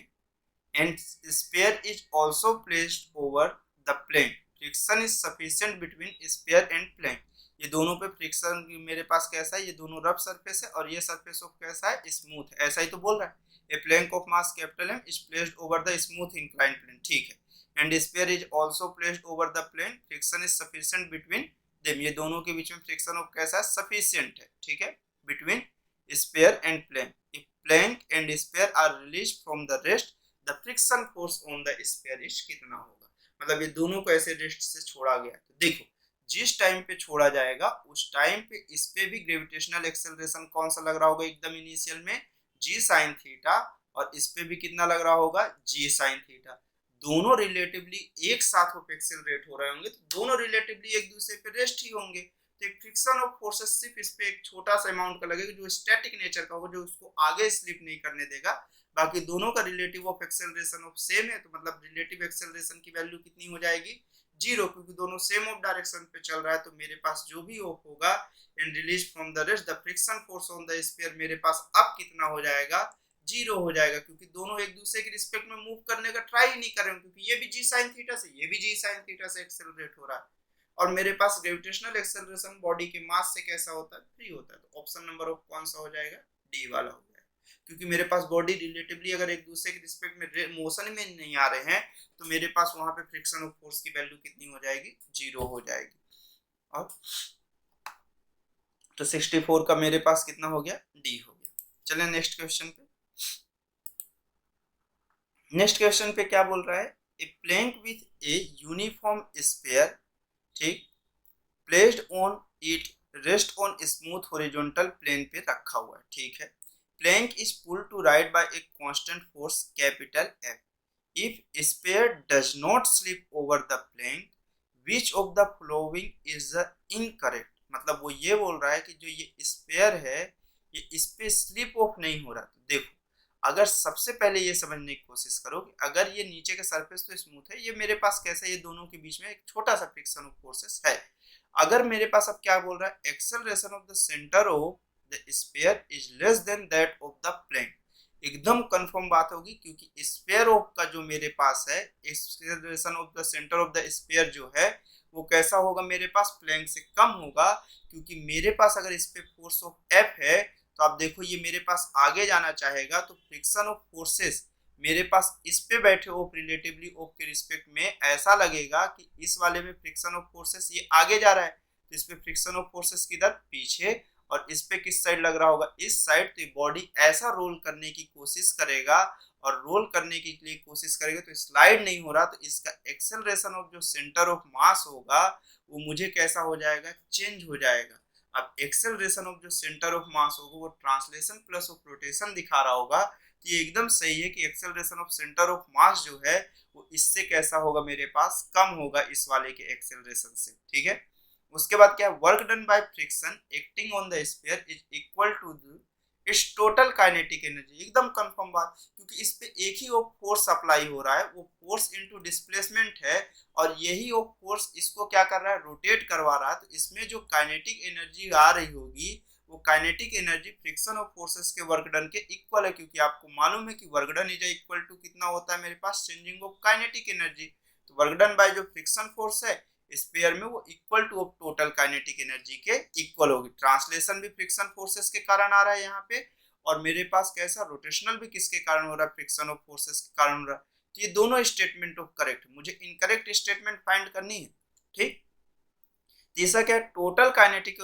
and sphere is also placed over the plane. Friction is sufficient between sphere and plane. ये दोनों पे friction मेरे पास कैसा है, ये दोनों रफ सरफेस है और ये सरफेस ऑफ कैसा है, स्मूथ है, ऐसा ही तो बोल रहा है। A plank of mass capital M is placed over the smooth inclined plane, ठीक है, and sphere is also placed over the plane, friction is sufficient between them, ये दोनों के बीच में फ्रिक्शन ऑफ कैसा है, सफिशिएंट है, ठीक है, between sphere and plane. If plank and sphere are released from the rest, the friction force on the sphere is कितना होगा, मतलब ये दोनों को ऐसे रेस्ट से छोड़ा गया। तो देखो जिस टाइम पे छोड़ा जाएगा उस टाइम पे इस पे भी ग्रेविटेशनल एक्सेलरेशन कौन सा लग रहा होगा, एकदम इनिशियल में जी साइन थीटा, और इस पे भी कितना लग रहा होगा, जी साइन थीटा। दोनों रिलेटिवली एक साथ ऑफ एक्सेलरेट हो रहे होंगे तो दोनों रिलेटिवली एक दूसरे पे रेस्ट ही होंगे, तो एक फ्रिक्शन ऑफ फोर्सेस सिर्फ इस पे एक छोटा सा अमाउंट का लगेगा जो स्टैटिक नेचर का होगा, जो उसको आगे स्लिप नहीं करने देगा। बाकी दोनों का relative of acceleration of same है, तो मतलब रिलेटिव एक्सेलरेशन की वैल्यू कितनी हो जाएगी, जीरो, क्योंकि दोनों सेम ऑफ डायरेक्शन पे चल रहा है। तो मेरे पास जो भी ऑफ होगा and release from the rest, the friction force on the sphere मेरे पास अब कितना हो जाएगा, जीरो हो जाएगा, क्योंकि दोनों एक दूसरे के रिस्पेक्ट में मूव करने का ट्राई ही नहीं कर रहे हैं, क्योंकि ये भी जी साइन थीटा से ये भी जी साइन थीटा से एक्सेलरेट हो रहा है, और मेरे पास ग्रेविटेशनल एक्सेलरेशन बॉडी के मास से कैसा होता है, फ्री होता है। तो ऑप्शन नंबर ऑफ कौन सा हो जाएगा, डी वाला हो जाएगा, क्योंकि मेरे पास बॉडी रिलेटिवली अगर एक दूसरे के रिस्पेक्ट में मोशन में नहीं आ रहे हैं तो मेरे पास वहां पे फ्रिक्शन ऑफ फोर्स की वैल्यू कितनी हो जाएगी, जीरो हो जाएगी। और तो 64 का मेरे पास कितना हो गया, डी हो गया। चलें नेक्स्ट क्वेश्चन पे। नेक्स्ट क्वेश्चन पे क्या बोल रहा है, a plank with a uniform sphere, ठीक, placed on it rest on smooth horizontal plane पे रखा हुआ है, ठीक है, plank is pulled to right by a constant force capital F, if sphere does not slip over the plank which of the following is the incorrect, मतलब वो ये बोल रहा है कि जो ये स्फीयर है ये इस पे स्लिप ऑफ नहीं हो रहा। तो देखो अगर सबसे पहले ये समझने की कोशिश करो कि अगर ये नीचे का सरफेस तो स्मूथ है, ये मेरे पास कैसा है, ये दोनों के बीच में एक छोटा सा फ्रिक्शन ऑफ फोर्सेस है। अगर मेरे पास अब क्या बोल रहा है, acceleration of the centre of the sphere is less than that of the plank, एकदम कंफर्म बात होगी, क्योंकि स्फीयर ऑफ का जो मेरे पास है acceleration of the centre of the sphere जो है वो कैसा होगा, मेरे पास प्लैंक से कम होगा, क्योंकि मेरे पास अगर इस पे फोर्स ऑफ एफ है तो आप देखो ये मेरे पास आगे जाना चाहेगा, तो फ्रिक्शन ऑफ फोर्सेस मेरे पास इस पे बैठे ऑफ रिलेटिवली ऑफ के रिस्पेक्ट में ऐसा लगेगा कि इस वाले में फ्रिक्शन ऑफ फोर्सेस ये आगे जा रहा है, तो इस पे फ्रिक्शन ऑफ फोर्सेस किधर, पीछे, और इस पे किस साइड लग रहा होगा, इस साइड। तो बॉडी ऐसा रोल करने की कोशिश करेगा, और रोल करने के लिए कोशिश करेगा तो स्लाइड नहीं हो रहा, तो इसका एक्सेलरेशन ऑफ जो सेंटर ऑफ मास होगा वो मुझे कैसा हो जाएगा, चेंज हो जाएगा। अब एक्सेलरेशन ऑफ जो सेंटर ऑफ मास होगा वो ट्रांसलेशन प्लस ऑफ रोटेशन दिखा रहा होगा, तो ये एकदम सही है कि एक्सेलरेशन ऑफ सेंटर ऑफ मास जो है वो इससे कैसा होगा, मेरे पास कम होगा इस वाले के एक्सेलरेशन से। ठीक है, उसके बाद क्या है, work done by friction acting on the sphere is equal to its total kinetic energy. एकदम कंफर्म बात, क्योंकि इस पे एक ही वो फोर्स अप्लाई हो रहा है, वो फोर्स इनटू डिस्प्लेसमेंट है, और यही वो फोर्स इसको क्या कर रहा है, रोटेट करवा रहा है। तो इसमें जो काइनेटिक एनर्जी आ रही होगी वो kinetic energy friction of forces के वर्क डन के इक्वल है, क्योंकि आपको मालूम है कि work done is equal to कितना होता है मेरे पास, चेंजिंग ऑफ काइनेटिक एनर्जी। तो वर्क डन बाय जो फ्रिक्शन फोर्स है स्फीयर में वो equal to of total kinetic energy के इक्वल होगी। ट्रांसलेशन भी फ्रिक्शन फोर्सेस के कारण आ रहा है यहाँ पे, और मेरे पास कैसा रोटेशनल भी किसके कारण हो रहा है, फ्रिक्शन ऑफ फोर्सेस के कारण हो रहा है। तो ये दोनों स्टेटमेंट ऑफ करेक्ट, मुझे इनकरेक्ट स्टेटमेंट फाइंड करनी है। ठीक, तीसरा क्या है, total kinetic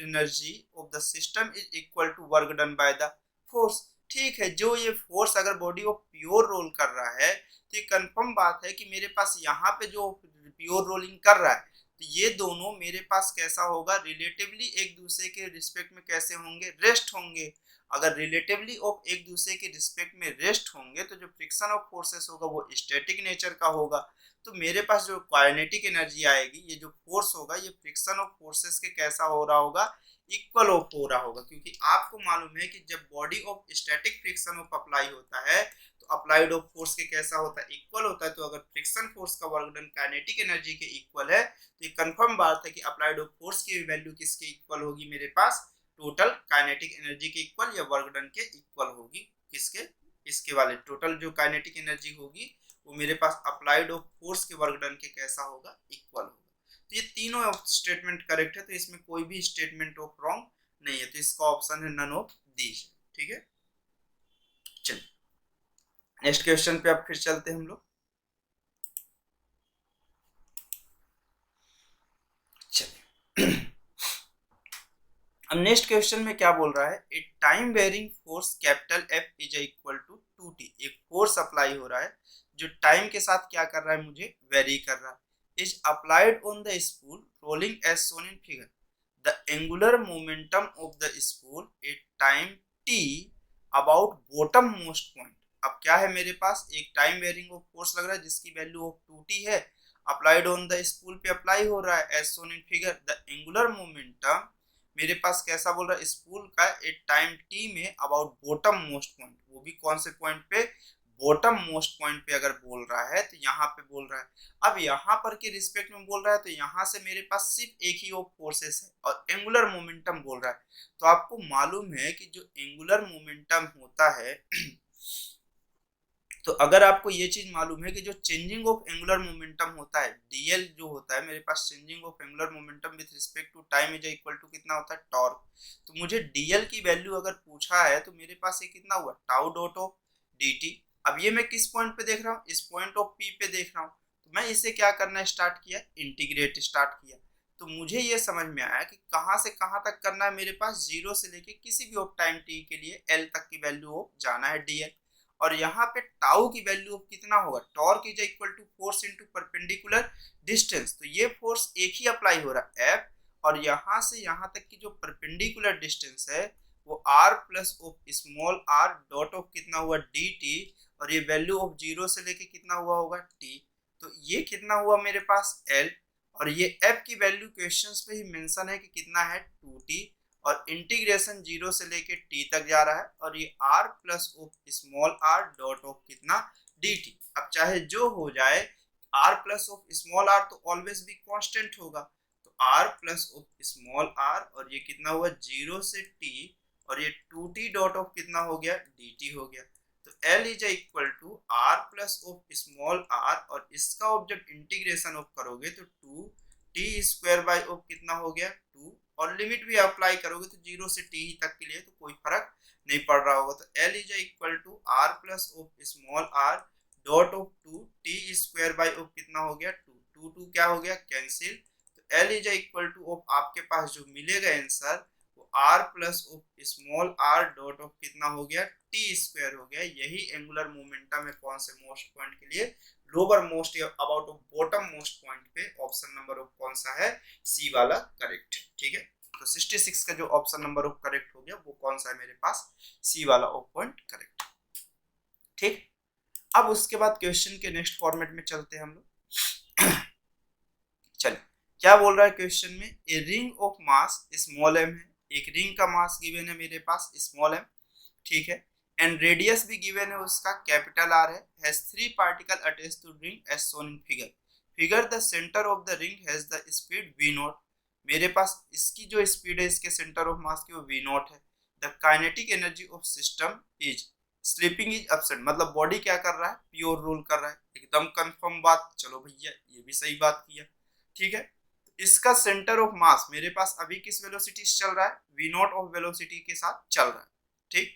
energy of the system is equal to work done by the force. ठीक है, जो ये फोर्स अगर बॉडी ऑफ प्योर रोल कर रहा है तो ये कंफर्म बात है कि मेरे पास यहाँ पे जो प्योर रोलिंग कर रहा है, तो ये दोनों मेरे पास कैसा होगा, रिलेटिवली एक दूसरे के रिस्पेक्ट में कैसे होंगे, रेस्ट होंगे। अगर रिलेटिवली ऑफ एक दूसरे के रिस्पेक्ट में रेस्ट होंगे तो जो फ्रिक्शन ऑफ फोर्सेस होगा वो स्टैटिक नेचर का होगा। तो मेरे पास जो काइनेटिक एनर्जी आएगी, ये जो फोर्स होगा ये फ्रिक्शन ऑफ फोर्सेस के कैसा हो रहा होगा, इक्वल ऑफ हो रहा होगा। क्योंकि आपको मालूम है कि जब body of static friction of apply होता है तो अप्लाइड ऑफ फोर्स के कैसा होता है, इक्वल होता है। तो अगर फ्रिक्शन फोर्स का वर्क डन काइनेटिक एनर्जी के इक्वल है तो ये कंफर्म बात है कि अप्लाइड ऑफ फोर्स की वैल्यू किसके इक्वल होगी, मेरे पास टोटल काइनेटिक एनर्जी के इक्वल या वर्क डन के इक्वल होगी। किसके, इसके वाले टोटल जो काइनेटिक एनर्जी होगी वो मेरे पास अप्लाइड ऑफ फोर्स के वर्क डन के कैसा होगा, इक्वल होगा। तो ये तीनों स्टेटमेंट करेक्ट है, तो इसमें कोई भी स्टेटमेंट ऑफ रॉन्ग नहीं है, तो इसका ऑप्शन है नन ऑफ दीज। ठीक है, चलिए नेक्स्ट क्वेश्चन पे अब फिर चलते हैं हम लोग। चलिए अब नेक्स्ट क्वेश्चन में क्या बोल रहा है, a time varying force capital F is equal to 2t। एक फोर्स अप्लाई हो रहा है जो टाइम के साथ क्या कर रहा है, मुझे वेरी कर रहा है। Is applied on the spool rolling as shown in figure. The angular momentum of the spool at time t about bottom most point. अब क्या है, मेरे पास एक टाइम वेरिंग ऑफ फोर्स लग रहा है जिसकी वैल्यू ऑफ 2t है, अप्लाइड ऑन द स्पूल पे अप्लाई हो रहा है as shown in figure. The angular momentum मेरे पास कैसा बोल रहा है, स्पूल का एक टाइम t में अबाउट बॉटम मोस्ट पॉइंट, वो भी कौन से पॉइंट पे, बॉटम मोस्ट पॉइंट पे अगर बोल रहा है तो यहाँ पे बोल रहा है। अब यहाँ पर के रिस्पेक्ट में बोल रहा है तो यहाँ से मेरे पास सिर्फ एक ही ऑफ फोर्सेस है और एंगुलर मोमेंटम बोल रहा है। तो आपको मालूम है कि जो एंगुलर मोमेंटम होता है तो अगर आपको ये चीज मालूम है कि जो चेंजिंग ऑफ एंगुलर मोमेंटम होता है डीएल जो होता है, मेरे पास changing of angular momentum with respect to time is equal to कितना होता है, टॉर्क। तो मुझे डीएल की वैल्यू अगर पूछा है तो मेरे पास ये कितना हुआ, टाउ डॉट ऑफ dt। अब ये मैं किस पॉइंट पे देख रहा हूँ, इस पॉइंट ऑफ p पे देख रहा हूँ। तो मैं इसे क्या करना स्टार्ट किया, इंटीग्रेट स्टार्ट किया। तो मुझे ये समझ में आया कि कहाँ से कहाँ तक करना है, मेरे पास जीरो से लेके किसी भी ऑफ टाइम t के लिए l तक की वैल्यू ऑफ जाना है dl। और यहाँ पे टाउ की वैल्यू कितना होगा, torque is equal to force into perpendicular distance. तो ये फोर्स एक ही अप्लाई हो रहा है F, और यहाँ से यहाँ तक की जो परपेंडिकुलर डिस्टेंस है वो r plus of small r dot of कितना हुआ dt, और ये वैल्यू ऑफ जीरो से लेके कितना हुआ होगा t। तो ये कितना हुआ मेरे पास l, और ये f की वैल्यू क्वेश्चंस पे ही मेंशन है कि कितना है 2t, और इंटीग्रेशन जीरो से लेके t तक जा रहा है, और ये r plus of small r dot of कितना dt। अब चाहे जो हो जाए r plus of small r तो ऑलवेज भी कांस्टेंट होगा, तो r plus of small r और ये कितना हुआ जीरो से t, और ये 2t डॉट ऑफ कितना हो गया dt हो गया। तो l is equal to r plus of small r, और इसका ऑफ जब इंटीग्रेशन ऑफ करोगे तो 2t स्क्वायर बाई ऑफ कितना हो गया 2, और लिमिट भी अप्लाई करोगे तो जीरो से t ही तक के लिए तो कोई फर्क नहीं पड़ रहा होगा। तो l is equal to r plus of small r dot of 2t square by of कितना हो गया 2, 2 क्या हो गया कैंसिल। तो l is equal to of आपके पास जो मिलेगा आंसर वो R plus of small R dot of कितना हो गया टी स्क्वायर हो गया। यही एंगुलर मोमेंटम है कौन से मोस्ट पॉइंट के लिए, लोअर मोस्ट या about of bottom most point पे। ऑप्शन नंबर ऑफ कौन सा है, सी वाला करेक्ट है। ठीक है, तो 66 का जो ऑप्शन नंबर ऑफ करेक्ट हो गया वो कौन सा है मेरे पास, सी वाला ऑफ पॉइंट करेक्ट। ठीक, अब उसके बाद क्वेश्चन के नेक्स्ट फॉर्मेट में चलते हैं हम लोग। चलिए, क्या बोल रहा है क्वेश्चन में, a ring of mass small M है, एक रिंग का मास गिवन है मेरे पास स्मॉल एम, ठीक है, एंड रेडियस भी गिवन है उसका कैपिटल आर है, has 3 particle attached to ring as shown in figure, figure the centre of the ring has the speed v naught, मेरे पास इसकी जो स्पीड है इसके सेंटर ऑफ मास की वो v नॉट है, the kinetic energy of system is sleeping is absent, मतलब बॉडी क्या कर रहा है, प्योर रोल कर रहा है, एकदम कंफर्म बात, चलो भैया ये भी सही बात किया। ठीक है, इसका सेंटर ऑफ मास मेरे पास अभी किस वेलोसिटी से चल रहा है, v नॉट ऑफ वेलोसिटी के साथ चल रहा है। ठीक,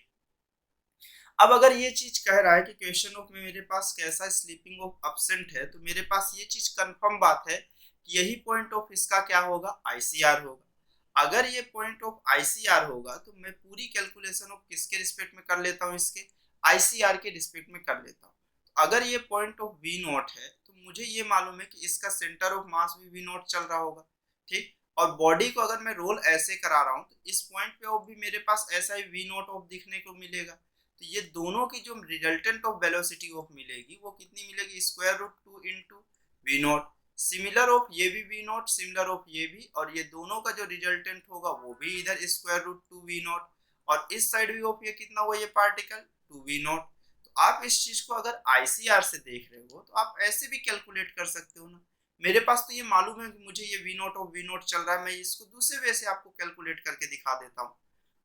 अब अगर ये चीज कह रहा है कि क्वेश्चन ऑफ में मेरे पास कैसा स्लीपिंग ऑफ एब्सेंट है, तो मेरे पास ये चीज कंफर्म बात है कि यही पॉइंट ऑफ इसका क्या होगा, आईसीआर होगा। अगर ये पॉइंट ऑफ आईसीआर होगा तो मैं पूरी कैलकुलेशन ऑफ किसके रिस्पेक्ट में कर लेता हूँ, इसके आईसीआर के रिस्पेक्ट में कर लेता हूँ। अगर ये पॉइंट ऑफ वी नॉट है तो मुझे ये मालूम है कि इसका सेंटर ऑफ मास भी वी नॉट चल रहा होगा। ठीक, और बॉडी को अगर मैं रोल ऐसे करा रहा हूँ तो इस पॉइंट पे ऑफ भी मेरे पास ऐसा ही वी नॉट ऑफ दिखने को मिलेगा। तो ये दोनों की जो रिजल्टेंट ऑफ वेलोसिटी ऑफ मिलेगी वो कितनी मिलेगी, square root 2 into V naught, similar of ये भी वी नॉट, सिमिलर ऑफ ये भी, और ये दोनों का जो रिजल्टेंट होगा वो भी इधर स्क्वायर रूट 2 वी नॉट, और इस साइड भी ऑफ ये कितना हुआ, ये पार्टिकल 2 वी नॉट। तो आप इस चीज को अगर आईसीआर से देख रहे हो तो आप ऐसे भी कैलकुलेट कर सकते हो ना। मेरे पास तो ये मालूम है कि मुझे ये V naught of V naught चल रहा है, मैं इसको दूसरे वे से आपको कैलकुलेट करके दिखा देता हूँ।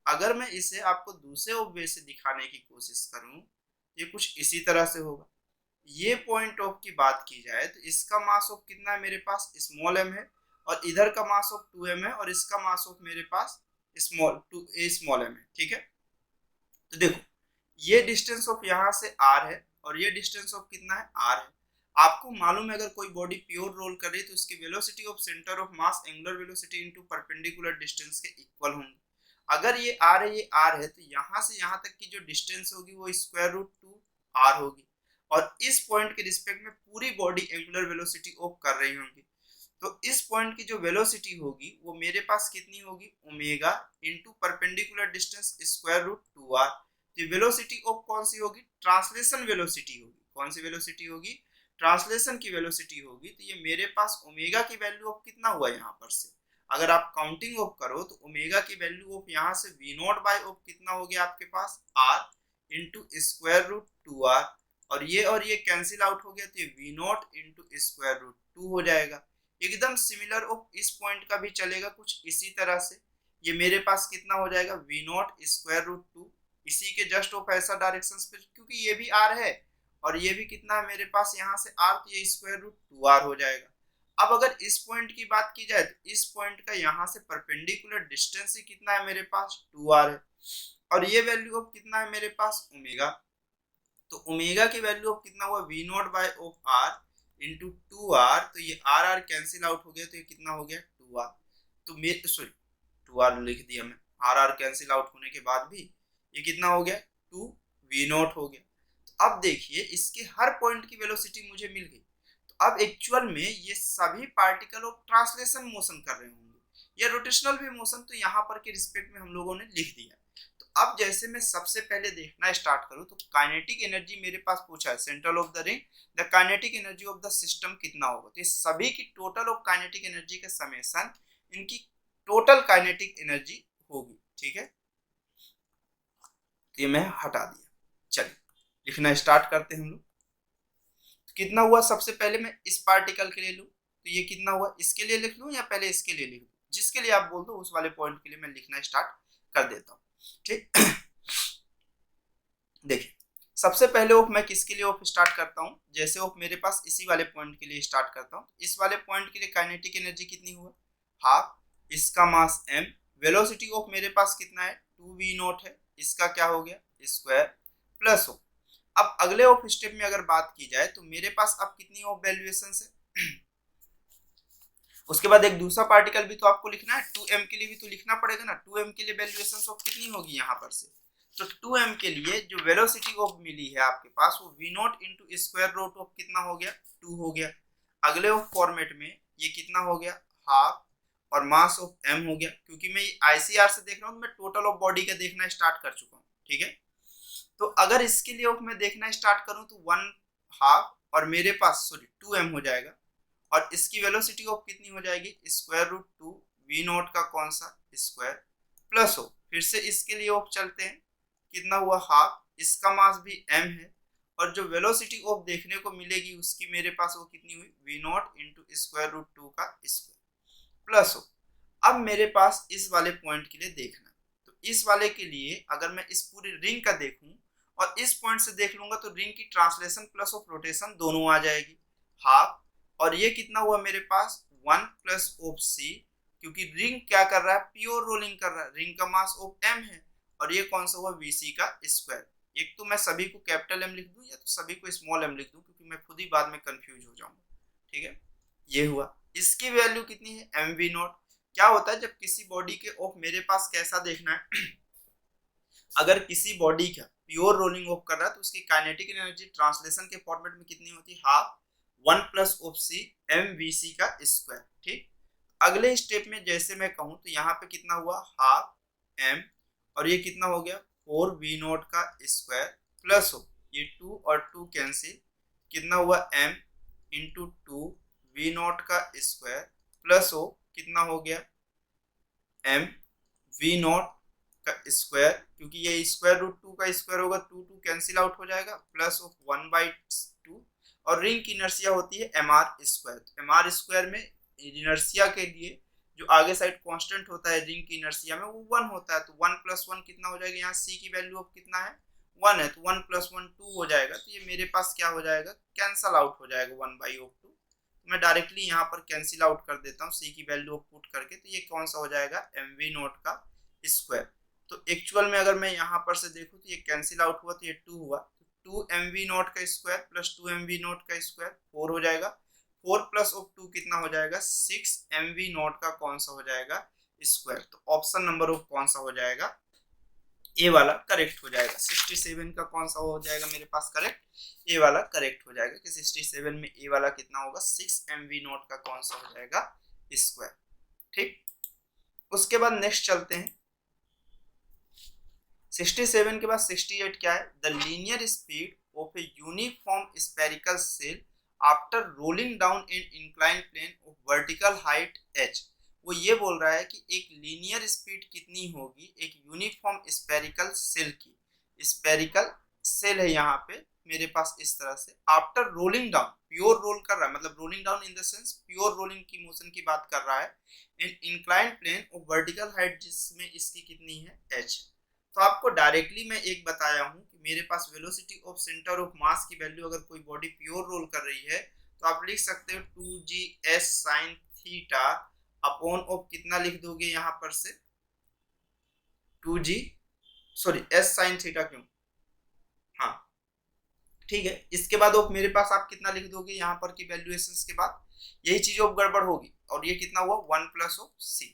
अगर मैं इसे आपको दूसरे वे से दिखाने की कोशिश करूं, ये कुछ इसी तरह से होगा। ये पॉइंट ऑफ की बात की जाए तो इसका मास ऑफ कितना है मेरे पास, स्मॉल एम है, और इधर का मास ऑफ 2m है, और इसका मास ऑफ मेरे पास स्मॉल एम है। ठीक है, तो देखो ये डिस्टेंस ऑफ यहाँ से r है और ये डिस्टेंस ऑफ कितना है, r है। आपको मालूम है अगर कोई बॉडी प्योर रोल कर रही है तो उसकी velocity of centre of mass angular velocity into perpendicular distance के इक्वल होंगे। अगर ये r है, ये r है, तो यहाँ से यहाँ तक की जो डिस्टेंस होगी वो स्क्वायर रूट 2 r होगी, और इस पॉइंट के रिस्पेक्ट में पूरी बॉडी एंगुलर वेलोसिटी ऑफ कर रही होगी। तो इस पॉइंट की जो वेलोसिटी होगी वो मेरे पास कितनी होगी, omega into perpendicular distance square root 2r। तो वेलोसिटी ऑफ कौन सी होगी, ट्रांसलेशन वेलोसिटी होगी। कौन सी वेलोसिटी होगी, ट्रांसलेशन की वेलोसिटी होगी। तो ये मेरे पास ओमेगा की वैल्यू ऑफ कितना हुआ यहाँ पर से, अगर आप काउंटिंग ऑफ करो तो ओमेगा की वैल्यू ऑफ यहाँ से वी नॉट बाय ऑफ कितना हो गया आपके पास, r into square root 2r, और ये कैंसिल आउट हो गया, तो ये V naught into square root 2 हो जाएगा। एकदम सिमिलर ऑफ इस पॉइंट का भी चलेगा कुछ इसी तरह से। ये मेरे पास कितना हो जाएगा, वी नॉट स्क्वायर रूट 2, इसी के जस्ट ऑफ ऐसा डायरेक्शन पे, क्योंकि ये भी r है और ये भी कितना है मेरे पास यहाँ से r, तो ये स्क्वायर रूट 2r हो जाएगा। अब अगर इस पॉइंट की बात की जाए तो इस पॉइंट का यहाँ से परपेंडिकुलर डिस्टेंस ही कितना है मेरे पास, 2r है, और ये वैल्यू ऑफ कितना है मेरे पास, ओमेगा। तो ओमेगा की वैल्यू ऑफ कितना हुआ, V naught by of r into 2r, तो ये r कैंसिल आउट हो गया, तो ये कितना हो गया 2r। तो मेरे सॉरी 2r लिख दिया मैं, r कैंसिल आउट होने के बाद भी ये कितना हो गया 2 वी नॉट हो गया। तो अब देखिए इसके हर पॉइंट की वेलोसिटी मुझे मिल गई। तो अब एक्चुअल में ये सभी पार्टिकल ऑफ ट्रांसलेशन मोशन कर रहे होंगे, या रोटेशनल भी मोशन, तो यहाँ पर के रिस्पेक्ट में हम लोगों ने लिख दिया। तो अब जैसे मैं सबसे पहले देखना स्टार्ट करूं तो काइनेटिक एनर्जी मेरे पास पूछा है, central of the ring the kinetic energy of the system कितना होगा। तो ये सभी की टोटल ऑफ काइनेटिक एनर्जी का समेशन इनकी टोटल काइनेटिक एनर्जी होगी। ठीक है, ये मैं हटा दिया। चलिए लिखना स्टार्ट करते हैं हम लोग। तो कितना हुआ, सबसे पहले मैं इस पार्टिकल के लिए लूँ तो ये कितना हुआ, इसके लिए लिख लूँ या पहले इसके लिए लिख लूँ, जिसके लिए आप बोल दो उस वाले पॉइंट के लिए मैं लिखना स्टार्ट कर देता हूँ। ठीक, देखिए सबसे पहले ऑफ मैं किसके लिए ऑफ स्टार्ट करता हूँ, जैसे ऑफ मेरे पास इसी वाले पॉइंट के लिए स्टार्ट करता हूँ। इस वाले पॉइंट के लिए काइनेटिक एनर्जी कितनी हुआ, हाफ, इसका मास m, वेलोसिटी ऑफ मेरे पास कितना है 2v नॉट है, इसका क्या हो गया स्क्वायर प्लस हो। अब अगले ऑफ स्टेप में अगर बात की जाए तो मेरे पास अब कितनी ऑफ वैल्यूएशन है, उसके बाद एक दूसरा पार्टिकल भी तो आपको लिखना है, 2m के लिए भी तो लिखना पड़ेगा ना। 2m के लिए वैल्यूएशन ऑफ कितनी होगी यहाँ पर से, तो 2m के लिए जो वेलोसिटी ऑफ मिली है आपके पास वो v0 into square root of कितना हो गया, 2 हो गया। अगले ऑफ फॉर्मेट में ये कितना हो गया, हाफ, और मास ऑफ m हो गया। क्योंकि मैं ICR से देख रहा हूँ, मैं टोटल ऑफ बॉडी का देखना स्टार्ट कर चुका हूँ, ठीक है। तो अगर इसके लिए ऑफ मैं देखना स्टार्ट करूँ तो 1/2 और मेरे पास 2m हो जाएगा, और इसकी वेलोसिटी ऑफ कितनी हो जाएगी, स्क्वायर रूट 2 v0 का कौन सा स्क्वायर प्लस हो, फिर से इसके लिए ऑफ चलते हैं, कितना हुआ हाफ, इसका मास भी m है, और जो वेलोसिटी ऑफ देखने को मिलेगी उसकी मेरे पास वो कितनी हुई, v0 इंटू स्क्वायर रूट 2 का स्क्वायर प्लस हो। अब मेरे पास इस वाले पॉइंट के लिए देखना, तो इस वाले के लिए अगर मैं इस पूरी रिंग का देखूं और इस पॉइंट से देख लूंगा तो रिंग की ट्रांसलेशन प्लस ऑफ रोटेशन दोनों आ जाएगी, हाफ, और ये कितना हुआ मेरे पास 1 प्लस ऑफ c, क्योंकि रिंग क्या कर रहा है, प्योर रोलिंग कर रहा है, रिंग का मास ऑफ m है, और ये कौन सा हुआ, vc का स्क्वायर। एक तो मैं सभी को कैपिटल M लिख दूं या तो सभी को स्मॉल m लिख दूं, क्योंकि मैं खुद ही बाद में कंफ्यूज हो जाऊंगा, ठीक है। ये हुआ, इसकी वैल्यू कितनी है, mv0। क्या होता है जब किसी बॉडी के ऑफ मेरे पास कैसा देखना है अगर किसी बॉडी का प्योर रोलिंग ऑफ कर रहा है तो उसकी काइनेटिक एनर्जी ट्रांसलेशन के फॉर्मेट में कितनी होती है, half 1 plus of c mvc का स्क्वायर, ठीक। अगले स्टेप में जैसे मैं कहूं तो यहाँ पे कितना हुआ, हाफ m, और ये कितना हो गया 4v0 का स्क्वायर प्लस हो, ये 2 और 2 कैंसिल, कितना हुआ m इंटू 2v0 का स्क्वायर प्लस हो, कितना हो गया m v0 का स्क्वायर, क्योंकि ये स्क्वायर रूट 2 का स्क्वायर होगा, 2 कैंसिल आउट हो जाएगा, प्लस ऑफ 1/2, और रिंग की इनर्शिया होती है mr स्क्वायर। तो mr स्क्वायर में इनर्शिया के लिए जो आगे साइड कांस्टेंट होता है रिंग की इनर्शिया में वो 1 होता है, तो 1 + 1 कितना हो जाएगा, यहाँ c की वैल्यू ऑफ कितना है 1 है, तो 1 + 1 2 हो जाएगा, तो ये मेरे पास क्या हो जाएगा, कैंसल आउट हो जाएगा 1/2। मैं डायरेक्टली यहाँ पर कैंसिल आउट कर देता हूँ c की वैल्यू ऑफ पुट करके, तो ये कौन सा हो जाएगा, mv0 का स्क्वायर। तो एक्चुअल में अगर मैं यहाँ पर से देखूँ तो ये कैंसिल आउट हुआ, तो ये 2 हुआ, तो 2 mv0 का स्क्वायर प्लस 2 mv0 का स्क्वायर 4 हो जाएगा, 4 प्लस ऑफ 2 कितना हो जाएगा, 6 mv0 का कौन सा हो जाएगा स्क्वायर। तो ऑप्शन नंबर ऑफ कौन सा हो जाएगा, ए वाला करेक्ट हो जाएगा। 67 का कौन सा हो जाएगा मेरे पास करेक्ट, ए वाला करेक्ट हो जाएगा कि 67 में ए वाला कितना होगा, 6 mv0 का कौन सा हो जाएगा स्क्वायर, ठीक। उसके बाद नेक्स्ट चलते हैं, 67 के बाद 68 क्या है, the linear speed of a uniform spherical shell after rolling down in incline plane of vertical height h। वो ये बोल रहा है कि एक लीनियर स्पीड कितनी होगी एक यूनिफॉर्म स्फेरिकल सेल की, स्फेरिकल सेल है यहाँ पे मेरे पास इस तरह से, after rolling down, pure roll कर रहा है, मतलब rolling down in the sense pure rolling की मोशन की बात कर रहा है, in incline plane of vertical height जिसमें इसकी कितनी है h। तो आपको डायरेक्टली मैं एक बताया हूँ कि मेरे पास velocity of centre of mass की वैल्यू अगर कोई बॉडी प्योर रोल कर रही है तो आप लिख सकते हो 2g sin theta upon of कितना लिख दोगे यहाँ पर से 2g s sin थीटा, क्यों, हाँ ठीक है। इसके बाद ऑफ मेरे पास आप कितना लिख दोगे यहाँ पर की वैल्यूएशंस के बाद, यही चीज ऑफ गड़बड़ होगी, और ये कितना हुआ 1 प्लस ऑफ c,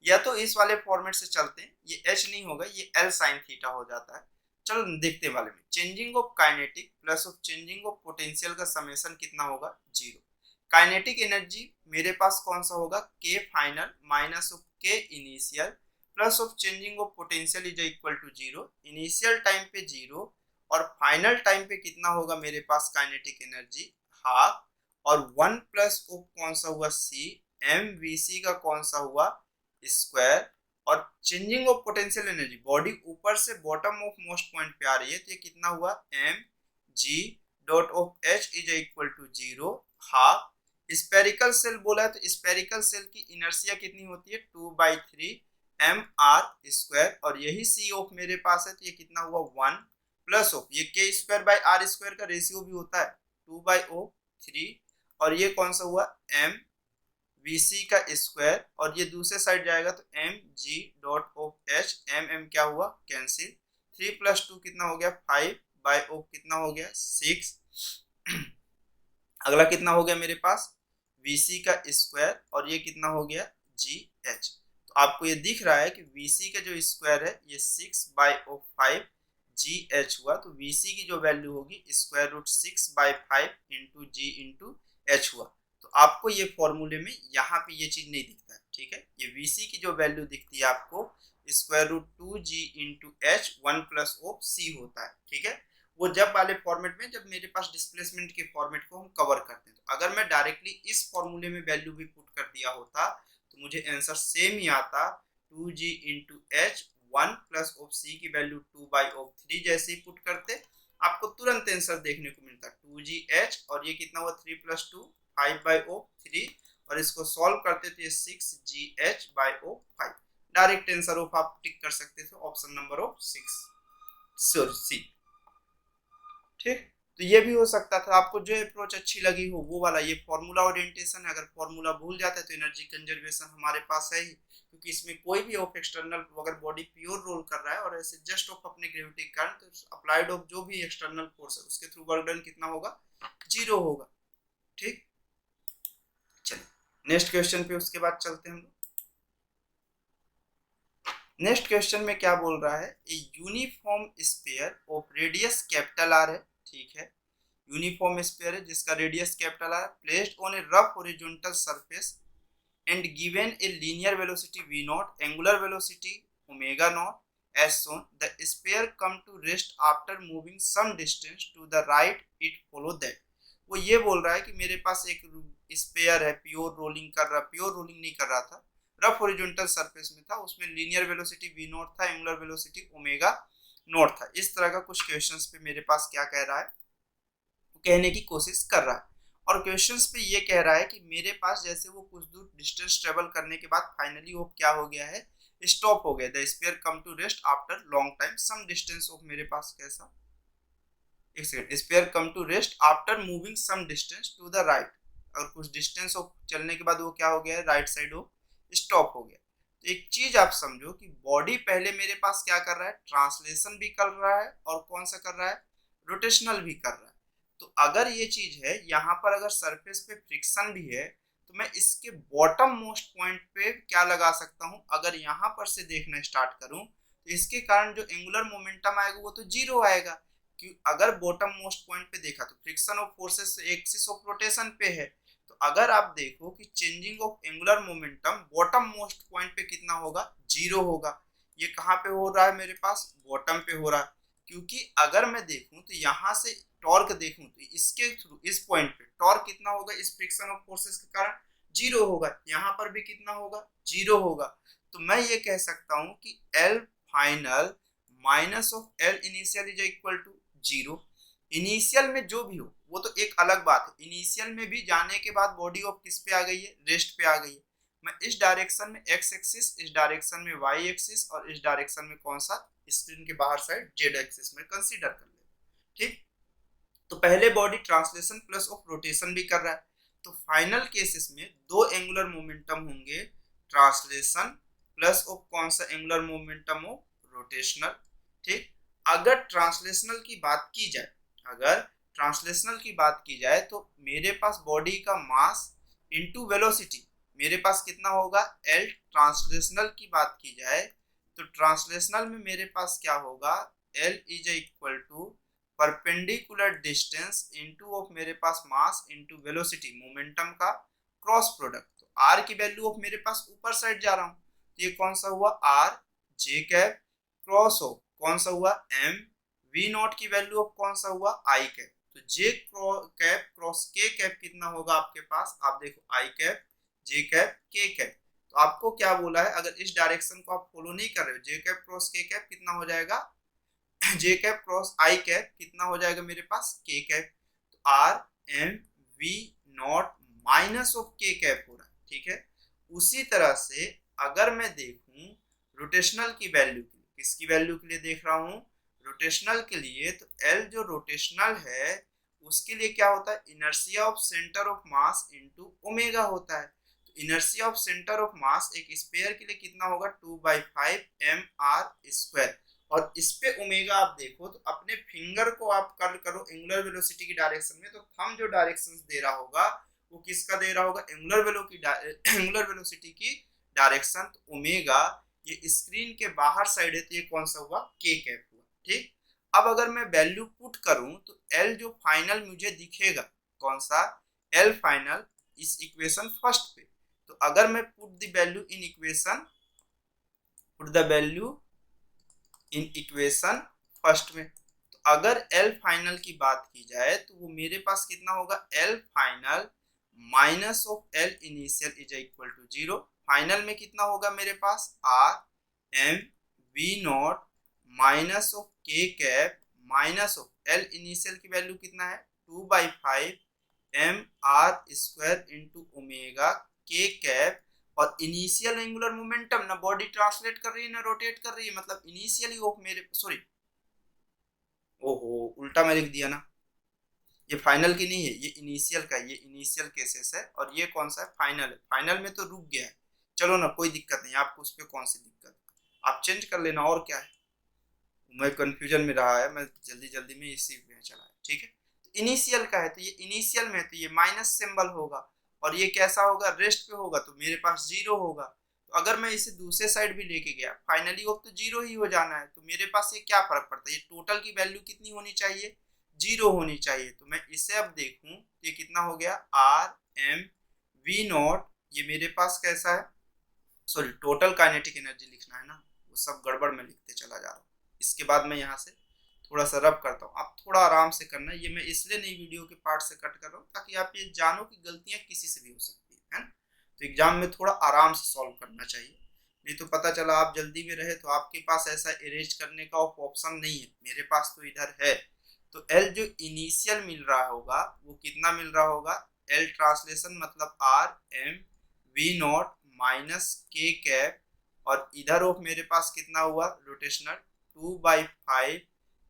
या तो इस वाले फॉर्मेट से चलते हैं, ये h नहीं होगा, ये l sin थीटा हो जाता है। चलो देखते वाले में, changing of kinetic plus of changing of potential का समेशन कितना होगा 0। काइनेटिक एनर्जी मेरे पास कौन सा होगा, k final minus of k initial plus of changing of potential is equal to 0, initial time पे 0 और फाइनल टाइम पे कितना होगा मेरे पास काइनेटिक एनर्जी हाफ, और 1 प्लस ऑफ कौन सा हुआ c mvc का कौन सा हुआ स्क्वायर, और changing of potential energy body ऊपर से बॉटम ऑफ मोस्ट पॉइंट पे आ रही है, तो ये कितना हुआ m g dot of h is equal to 0 half. Spherical shell बोला है तो स्पेरिकल सेल की इनर्शिया कितनी होती है 2/3 mr स्क्वायर, और यही c ऑफ मेरे पास है, तो ये कितना हुआ 1 प्लस ऑफ ये k square by r square का रेशियो भी होता है 2/3, और ये कौन सा हुआ m vc का स्क्वायर, और ये दूसरे साइड जाएगा तो m g dot of h, m क्या हुआ कैंसिल, 3 + 2 कितना हो गया 5 बाय ऑफ कितना हो गया 6 अगला कितना हो गया मेरे पास VC का स्क्वायर और ये कितना हो गया GH। तो आपको ये दिख रहा है कि VC का जो स्क्वायर है ये 6/5 GH हुआ, तो VC की जो वैल्यू होगी square root 6/5 into G into H हुआ। तो आपको ये फॉर्मूले में यहाँ पे ये चीज नहीं दिखता है, ठीक है। ये VC की जो वैल्यू दिखती है आपको square root 2G into H 1 plus of C होता है, ठीक है। वो जब वाले फॉर्मेट में, जब मेरे पास डिस्प्लेसमेंट के फॉर्मेट को हम कवर करते हैं। तो अगर मैं डायरेक्टली इस फॉर्मूले में वैल्यू भी पुट कर दिया होता तो मुझे आंसर सेम ही आता, 2G into H 1 plus of C की वैल्यू 2/3 जैसे ही पुट करते आपको तुरंत आंसर देखने को मिलता 2GH, और ये कितना हुआ 3 + 2 5/3, और इसको सॉल्व करते तो ये 6GH/5 डायरेक्ट आंसर ऑफ आप टिक कर सकते थे ऑप्शन नंबर ऑफ 6 सी, ठीक। तो ये भी हो सकता था। आपको जो अप्रोच अच्छी लगी हो वो वाला, ये फॉर्मूला ओरिएंटेशन है। अगर फॉर्मूला भूल जाते तो एनर्जी कंजर्वेशन हमारे पास है ही, क्योंकि इसमें कोई भी ऑफ एक्सटर्नल अगर बॉडी प्योर रोल कर रहा है और ऐसे जस्ट ऑफ अपने ग्रेविटी के कारण, तो अप्लाइड ऑफ जो भी एक्सटर्नल फोर्स है उसके थ्रू वर्क डन कितना होगा, 0 होगा, ठीक। चलिए नेक्स्ट क्वेश्चन पे उसके बाद चलते हैं हम लोग। नेक्स्ट क्वेश्चन में क्या बोल रहा है, ए uniform sphere of radius capital R है, ठीक है। यूनिफॉर्म स्फीयर है जिसका radius capital are, placed on A rough horizontal surface and given a linear velocity v0, angular velocity omega naught, as shown, the sphere come to rest after moving some distance to the right, it follow that। वो ये बोल रहा है कि मेरे पास एक sphere है, pure rolling कर रहा, प्योर रोलिंग नहीं कर रहा था, रफ हॉरिजॉन्टल सरफेस में था, उसमें लीनियर वेलोसिटी v0 था, एंगुलर वेलोसिटी ओमेगा नॉट था। इस तरह का कुछ क्वेश्चंस पे मेरे पास क्या कह रहा है, कहने की कोशिश कर रहा है। और क्वेश्चंस पे ये कह रहा है कि मेरे पास जैसे वो कुछ दूर डिस्टेंस ट्रेवल करने के बाद फाइनली वो क्या हो गया है, स्टॉप हो गया। The sphere come to rest after long time some distance of, मेरे पास कैसा, एक second, sphere come to rest after moving some distance to the right, और कुछ डिस्टेंस ऑफ चलने के बाद वो क्या हो गया है, राइट साइड ऑफ स्टॉप हो गया। तो एक चीज आप समझो कि बॉडी पहले मेरे पास क्या कर रहा है, ट्रांसलेशन भी कर रहा है और कौन सा कर रहा है, रोटेशनल भी कर रहा है। तो अगर ये चीज है, यहाँ पर अगर सरफेस पे फ्रिक्शन भी है तो मैं इसके बॉटम मोस्ट पॉइंट पे क्या लगा सकता हूँ, अगर यहाँ पर से देखना स्टार्ट करूँ तो इसके कारण जो एंगुलर मोमेंटम आएगा वो तो 0 आएगा। कि अगर बॉटम मोस्ट पॉइंट पे देखा तो friction of forces axis of rotation पे है, तो अगर आप देखो कि changing of angular momentum bottom most point पे कितना होगा, 0 होगा। ये कहाँ पे हो रहा है, मेरे पास बॉटम पे हो रहा है। क्योंकि अगर मैं देखूं तो यहाँ से टॉर्क देखूं तो इसके थ्रू इस पॉइंट पे टॉर्क कितना होगा, इस फ्रिक्शन ऑफ फोर्सेस के कारण 0 होगा, यहाँ पर भी कितना होगा, 0 होगा। तो मैं ये कह सकता हूँ कि L final minus of L initial is equal to 0। Initial में जो भी हो वो तो एक अलग बात है, इनिशियल में भी जाने के बाद बॉडी ऑफ किस पे आ गई है, रेस्ट पे आ गई है। मैं इस डायरेक्शन में x एक्सिस, इस डायरेक्शन में y एक्सिस, और इस डायरेक्शन में कौन सा, स्क्रीन के बाहर साइड z एक्सिस में कंसीडर कर ले, ठीक। तो पहले body translation plus of rotation भी कर रहा है, तो फाइनल केसेस में दो एंगुलर मोमेंटम होंगे, ट्रांसलेशन प्लस ऑफ कौन सा, एंगुलर मोमेंटम ऑफ रोटेशनल, ठीक। अगर ट्रांसलेशनल की बात की जाए, अगर ट्रांसलेशनल की बात की जाए तो मेरे पास बॉडी का मास इनटू वेलोसिटी मेरे पास कितना होगा, L। ट्रांसलेशनल की बात की जाए तो ट्रांसलेशनल में मेरे पास क्या होगा, L is equal to perpendicular distance into of मेरे पास मास इनटू वेलोसिटी, मोमेंटम का क्रॉस प्रोडक्ट। तो R की वैल्यू ऑफ मेरे पास ऊपर साइड जा रहा हूँ, तो ये कौन सा हुआ, R J cap cross of कौन सा हुआ, M V0 की वैल्यू ऑफ कौन सा हुआ, I कैप। तो J cap cross K cap कितना होगा आपके पास, आप देखो I cap J cap K cap. तो आपको क्या बोला है, अगर इस डायरेक्शन को आप फॉलो नहीं कर रहे हो, J cap cross K cap कितना हो जाएगा, J cap cross I cap कितना हो जाएगा मेरे पास, K कैप। तो R M V0 minus of K cap हो रहा है, ठीक है। उसी तरह से अगर मैं देखूं रोटेशनल की वैल्यू के लिए, किसकी वैल्यू के लिए देख रहा हूं, रोटेशनल के लिए, तो L जो रोटेशनल है उसके लिए क्या होता है, inertia of centre of mass into omega होता है। तो इनर्शिया ऑफ सेंटर ऑफ मास एक स्फीयर के लिए कितना होगा, 2/5 mr²। और इस पे ओमेगा आप देखो तो अपने फिंगर को आप कर्ल करो एंगुलर वेलोसिटी की डायरेक्शन में, तो थंब जो डायरेक्शंस दे रहा होगा वो किसका दे रहा होगा, एंगुलर वेलोसिटी की डायरेक्शन। तो ओमेगा ये स्क्रीन के बाहर साइड है, तो ये कौन सा हुआ, के कैप हुआ। ठीक, अब अगर मैं वैल्यू पुट करूं तो एल जो फाइनल मुझे दिखेगा, कौन सा, एल फाइनल इस इक्वेशन फर्स्ट पे। तो अगर मैं put the value in equation, put the value in equation first में, तो अगर एल फाइनल की बात की जाए तो वो मेरे पास कितना होगा, L final minus of L initial is equal to 0। Final में कितना होगा मेरे पास, R M V naught minus of K cap minus of L initial की वैल्यू कितना है, 2/5 M R square into omega के कैप, और इनिशियल एंगुलर मोमेंटम ना बॉडी ट्रांसलेट कर रही है ना रोटेट कर रही है, मतलब इनिशियली ऑफ मेरे, सॉरी ओहो उल्टा मैं लिख दिया ना, ये फाइनल की नहीं है, ये इनिशियल का, ये इनिशियल केसेस है, और ये कौन सा है, फाइनल है। फाइनल में तो रुक गया है, चलो ना कोई दिक्कत नहीं, आपको उस पर कौन सी दिक्कत, आप चेंज कर लेना, और क्या है, मैं कंफ्यूजन में रहा है, मैं जल्दी जल्दी में इसी में चला है। ठीक है, तो इनिशियल का है, तो ये इनिशियल में है, तो ये माइनस सिंबल होगा, और ये कैसा होगा, रेस्ट पे होगा, तो मेरे पास 0 होगा। तो अगर मैं इसे दूसरे साइड भी लेके गया, फाइनली वो तो 0 ही हो जाना है, तो मेरे पास ये क्या फर्क पड़ता है, ये टोटल की वैल्यू कितनी होनी चाहिए, 0 होनी चाहिए। तो मैं इसे अब देखूं तो ये कितना हो गया, आर एम वी नॉट, ये मेरे पास कैसा है, सॉरी टोटल काइनेटिक एनर्जी लिखना है ना, वो सब गड़बड़ में लिखते चला जा रहा हूँ। इसके बाद मैं यहाँ से थोड़ा सा रब करता हूँ, आप थोड़ा आराम से करना, ये मैं इसलिए नहीं वीडियो के पार्ट से कट कर रहा हूँ ताकि आप ये जानो कि गलतियाँ किसी से भी हो सकती है ना। तो एग्जाम में थोड़ा आराम से सॉल्व करना चाहिए, नहीं तो पता चला आप जल्दी में रहे तो आपके पास ऐसा इरेज करने का ऑप्शन नहीं है, मेरे पास तो इधर है। तो एल जो इनिशियल मिल रहा होगा वो कितना मिल रहा होगा, एल ट्रांसलेशन मतलब R M V naught minus के कैप, और इधर ऑफ मेरे पास कितना हुआ rotational, 2/5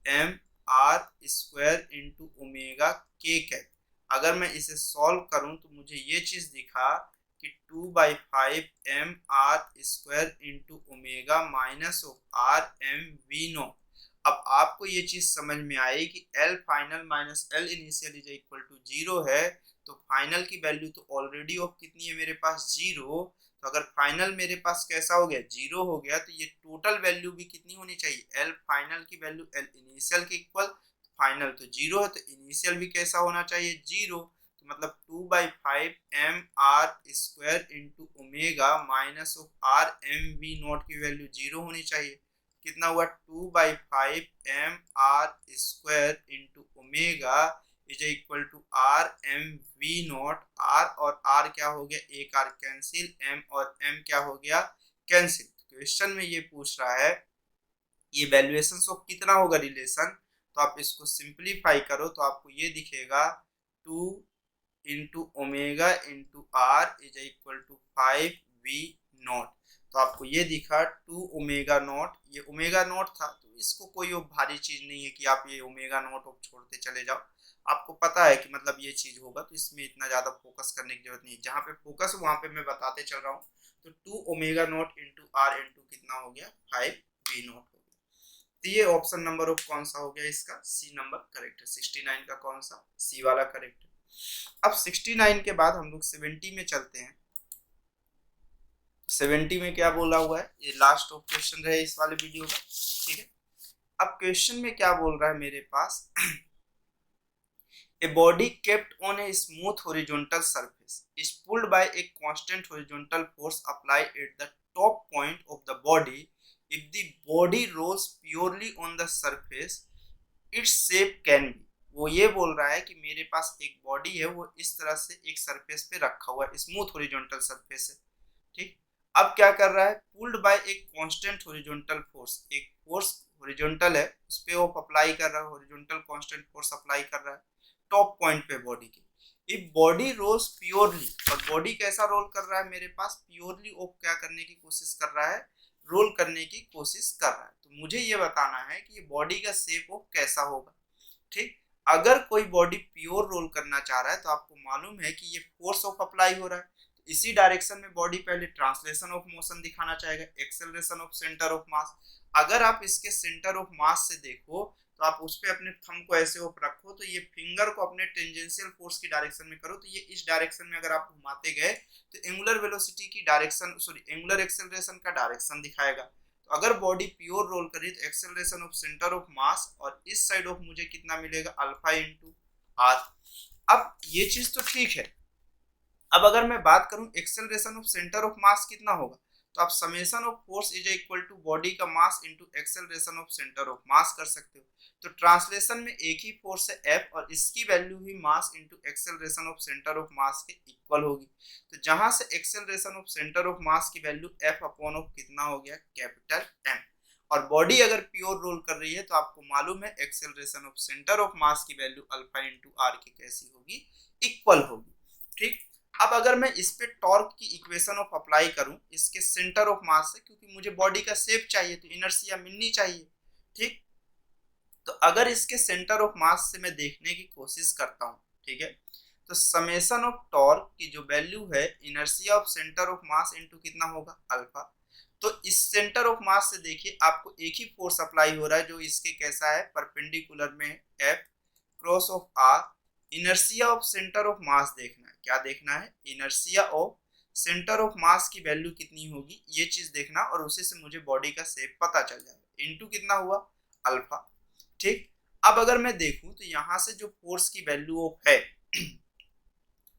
M R square into omega के कैप। अगर मैं इसे सॉल्व करूं तो मुझे ये चीज दिखा कि 2/5 M R square into omega minus of R M V naught. अब आपको ये चीज समझ में आई कि L final minus L initial is equal to 0 है, तो फाइनल की वैल्यू तो ऑलरेडी ऑफ कितनी है मेरे पास, 0। तो अगर फाइनल मेरे पास कैसा हो गया, 0 हो गया, तो ये टोटल वैल्यू भी कितनी होनी चाहिए, एल फाइनल की वैल्यू एल इनिशियल के इक्वल। फाइनल तो 0 है, तो इनिशियल भी कैसा होना चाहिए, 0। तो मतलब 2/5 M R square into omega minus of R M V naught की वैल्यू 0 होनी चाहिए। कितना हुआ, 2/5 M R square into omega is equal to R M V naught. R और आर क्या हो गया, एक आर कैंसिल, एम और एम क्या हो गया, कैंसिल। क्वेश्चन में ये पूछ रहा है ये वैल्यूएशन ऑफ कितना होगा रिलेशन, तो आप इसको सिंप्लीफाई करो तो आपको ये दिखेगा 2 into omega into R is equal to 5 V naught. तो आपको ये दिखा 2 ओमेगा नॉट, ये ओमेगा नॉट था, तो इसको कोई भारी चीज नहीं है कि आप ये ओमेगा नॉट छोड़ते चले जाओ, आपको पता है कि मतलब ये चीज होगा, तो इसमें इतना ज्यादा फोकस करने की जरूरत नहीं है, जहाँ पे फोकस है वहां पे मैं बताते चल रहा हूँ। तो 2 omega naught into R into कितना हो गया, 5 वी नॉट हो गया। तो ये ऑप्शन नंबर ऑफ कौन सा हो गया, इसका सी नंबर करेक्ट है, 69 का कौन सा, सी वाला करेक्ट है। अब 69 के बाद हम लोग 70 में चलते हैं। 70 में क्या बोला हुआ है, ये लास्ट ऑफ क्वेश्चन रहे इस वाले वीडियो का। ठीक है, अब क्वेश्चन में क्या बोल रहा है मेरे पास, A body kept on a smooth horizontal surface is pulled by a constant horizontal force applied at the top point of the body. If the body rolls purely on the surface, its shape can be। वो ये बोल रहा है कि मेरे पास एक body है, वो इस तरह से एक सरफेस पे रखा हुआ है, स्मूथ हॉरिजॉन्टल सरफेस है। ठीक, अब क्या कर रहा है, पुल्ड बाय एक कांस्टेंट हॉरिजॉन्टल फोर्स, एक फोर्स हॉरिजॉन्टल है उस पे वो अप्लाई कर रहा है, हॉरिजॉन्टल कांस्टेंट फोर्स अप्लाई कर रहा है टॉप पॉइंट पे बॉडी के। इफ बॉडी रोल्स प्योरली, और बॉडी कैसा रोल कर रहा है मेरे पास, प्योरली वो क्या करने की कोशिश कर रहा है, रोल करने की कोशिश कर रहा है। तो मुझे ये बताना है कि ये बॉडी का शेप वो कैसा होगा। ठीक, अगर कोई बॉडी प्योर रोल करना चाह रहा है तो आपको मालूम है कि ये फोर्स ऑफ अप्लाई हो रहा है, तो इसी डायरेक्शन में बॉडी पहले ट्रांसलेशन ऑफ मोशन दिखाना चाहेगा, एक्सेलरेशन ऑफ सेंटर ऑफ मास। अगर आप इसके सेंटर ऑफ मास से देखो तो आप उस पर अपने थंब को ऐसे ऊपर रखो, तो ये फिंगर को अपने टेंजेंशियल फोर्स की डायरेक्शन में करो, तो ये इस डायरेक्शन में अगर आप घुमाते गए तो एंगुलर वेलोसिटी की डायरेक्शन, सॉरी एंगुलर एक्सेलरेशन का डायरेक्शन दिखाएगा। तो अगर बॉडी प्योर रोल करी तो acceleration of centre of mass, और इस साइड ऑफ मुझे कितना मिलेगा, अल्फा इंटू आर। अब ये चीज तो ठीक है। अब अगर मैं बात करूं acceleration of centre of mass कितना होगा, तो आप summation of force is equal to body का mass into acceleration of centre of mass कर सकते हो। तो ट्रांसलेशन में एक ही फोर्स है एफ, और इसकी value he mass into acceleration of centre of mass के इक्वल होगी। तो जहां से acceleration of centre of mass की वैल्यू एफ अपॉन ऑफ कितना हो गया, कैपिटल एम। और बॉडी अगर प्योर रोल कर रही है तो आपको मालूम है acceleration of centre of mass की वैल्यू अल्फा इंटू आर की कैसी होगी, इक्वल होगी। ठीक। अब अगर मैं इस पे टॉर्क की इक्वेशन ऑफ अप्लाई करूं इसके सेंटर ऑफ मास से, क्योंकि मुझे बॉडी का शेप चाहिए तो इनर्शिया मिलनी चाहिए। ठीक। तो अगर इसके सेंटर ऑफ मास से मैं देखने की कोशिश करता हूं, ठीक है, तो समेशन ऑफ टॉर्क की जो वैल्यू है inertia of centre of mass into कितना होगा, अल्फा। तो इस सेंटर ऑफ मास से देखिए आपको एक ही फोर्स अप्लाई हो रहा है जो इसके कैसा है, परपेंडिकुलर में F cross of R. Inertia of centre of mass देखना है, क्या देखना है, inertia of centre of mass की वैल्यू कितनी होगी ये चीज देखना, और उसी से मुझे बॉडी का शेप पता चल जाएगा। इनटू कितना हुआ, अल्फा। ठीक। अब अगर मैं देखूं तो यहां से जो फोर्स की वैल्यू ऑफ है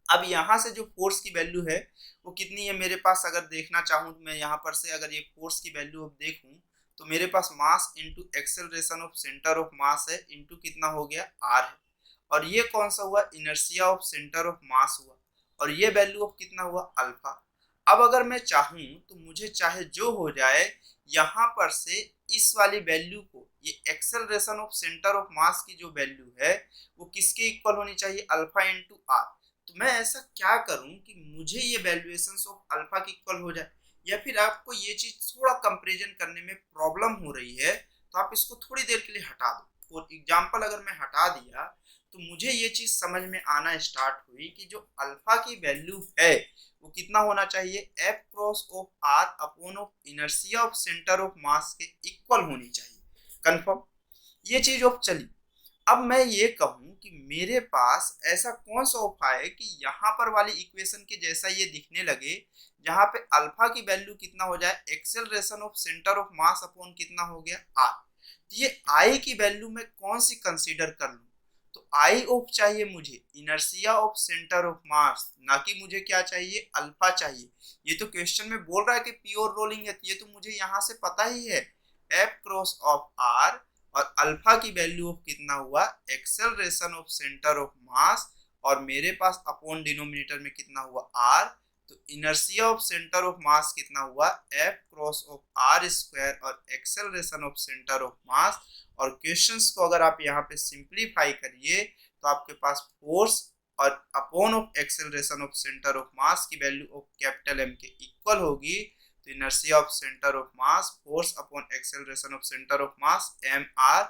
अब यहां से जो फोर्स की वैल्यू है वो कितनी है मेरे पास, अगर देखना चाहूं तो मैं यहां पर से अगर ये फोर्स की वैल्यू अब देखूं तो मेरे पास mass into acceleration of centre of mass है इनटू कितना हो गया, आर है। और ये कौन सा हुआ, इनर्शिया ऑफ सेंटर ऑफ मास हुआ, और ये वैल्यू ऑफ कितना हुआ, अल्फा। अब अगर मैं चाहूं तो मुझे चाहे जो हो जाए यहां पर से इस वाली वैल्यू को, ये acceleration of centre of mass की जो वैल्यू है वो किसके इक्वल होनी चाहिए, अल्फा इंटू आर। तो मैं ऐसा क्या करूं कि मुझे ये वैल्यूएशन ऑफ अल्फा की इक्वल हो जाए, या फिर आपको ये चीज थोड़ा कंपैरिजन करने में प्रॉब्लम हो रही है तो आप इसको थोड़ी देर के लिए हटा दो। फॉर एग्जांपल अगर मैं हटा दिया तो मुझे ये चीज समझ में आना स्टार्ट हुई कि जो अल्फा की वैल्यू है वो कितना होना चाहिए, F cross of R upon of inertia of centre of mass के इक्वल होनी चाहिए। कंफर्म, ये चीज ऑफ चली। अब मैं ये कहूं कि मेरे पास ऐसा कौन सा उपाय है कि यहाँ पर वाली इक्वेशन के जैसा ये दिखने लगे, जहां पे अल्फा की वैल्यू कितना हो जाए, acceleration of centre of mass upon कितना हो गया, आर। तो ये आई की वैल्यू में कौन सी कंसीडर कर लूं, तो आई ऑफ चाहिए मुझे इनर्शिया ऑफ सेंटर ऑफ मास, ना कि मुझे क्या चाहिए, अल्फा चाहिए। ये तो क्वेश्चन में बोल रहा है कि प्योर रोलिंग है, ये तो मुझे यहाँ से पता ही है, एफ क्रॉस ऑफ आर, और अल्फा की वैल्यू ऑफ कितना हुआ, acceleration of centre of mass, और मेरे पास अपॉन डिनोमिनेटर में कितना हुआ, आर। तो inertia of centre of mass कितना हुआ, F cross of R square, और acceleration of centre of mass. और क्वेश्चंस को अगर आप यहाँ पे सिंप्लीफाई करिए तो आपके पास फोर्स और upon of acceleration of centre of mass की वैल्यू ऑफ कैपिटल एम के इक्वल होगी। तो inertia of centre of mass force upon acceleration of centre of mass M R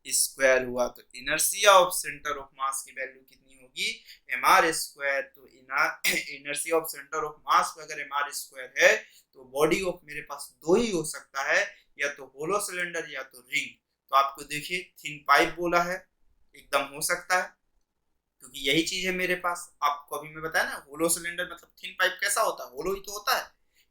square हुआ। तो inertia of centre of mass की value कितनी होगी, M R square. तो inertia of centre of mass का अगर एम आर स्क्वायर है तो बॉडी ऑफ मेरे पास दो ही हो सकता है, या तो होलो सिलेंडर या तो रिंग। तो आपको देखिए थिन पाइप बोला है, एकदम हो सकता है क्योंकि यही चीज है मेरे पास। आपको अभी मैं बताया ना होलो सिलेंडर मतलब थिन पाइप कैसा होता है, होलो ही तो होता है,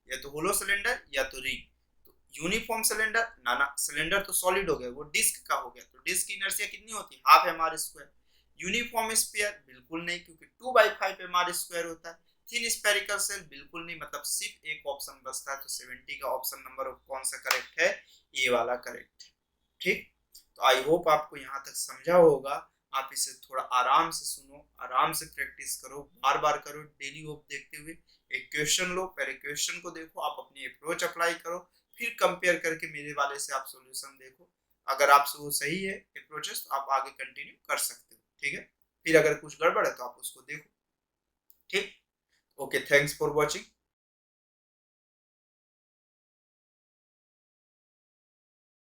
या तो होलो सिलेंडर या तो रिंग। तो यूनिफॉर्म सिलेंडर ना सिलेंडर तो सॉलिड हो गया, वो डिस्क का हो गया, तो डिस्क की इनर्शिया कितनी होती है, half M R square. Uniform sphere बिल्कुल नहीं, क्योंकि 2/5 एम आर स्क्वायर होता है। थिन स्फेरिकल सेल बिल्कुल नहीं, मतलब सिर्फ एक ऑप्शन बचता है। तो 70 का ऑप्शन नंबर कौन सा करेक्ट है, ये वाला करेक्ट है। ठीक। तो आई होप आपको यहाँ तक समझा होगा। आप इसे थोड़ा आराम से सुनो, आराम से प्रैक्टिस करो, बार बार करो, डेली होप देखते हुए एक क्वेश्चन लो, पहले क्वेश्चन को देखो, आप अपनी अप्रोच अप्लाई करो, फिर कंपेयर करके मेरे वाले से आप सॉल्यूशन देखो। अगर आपसे वो सही है अप्रोचेस तो आप आगे कंटिन्यू कर सकते हो। ठीक है, फिर अगर कुछ गड़बड़ है तो आप उसको देखो। ठीक, ओके, थैंक्स फॉर वॉचिंग।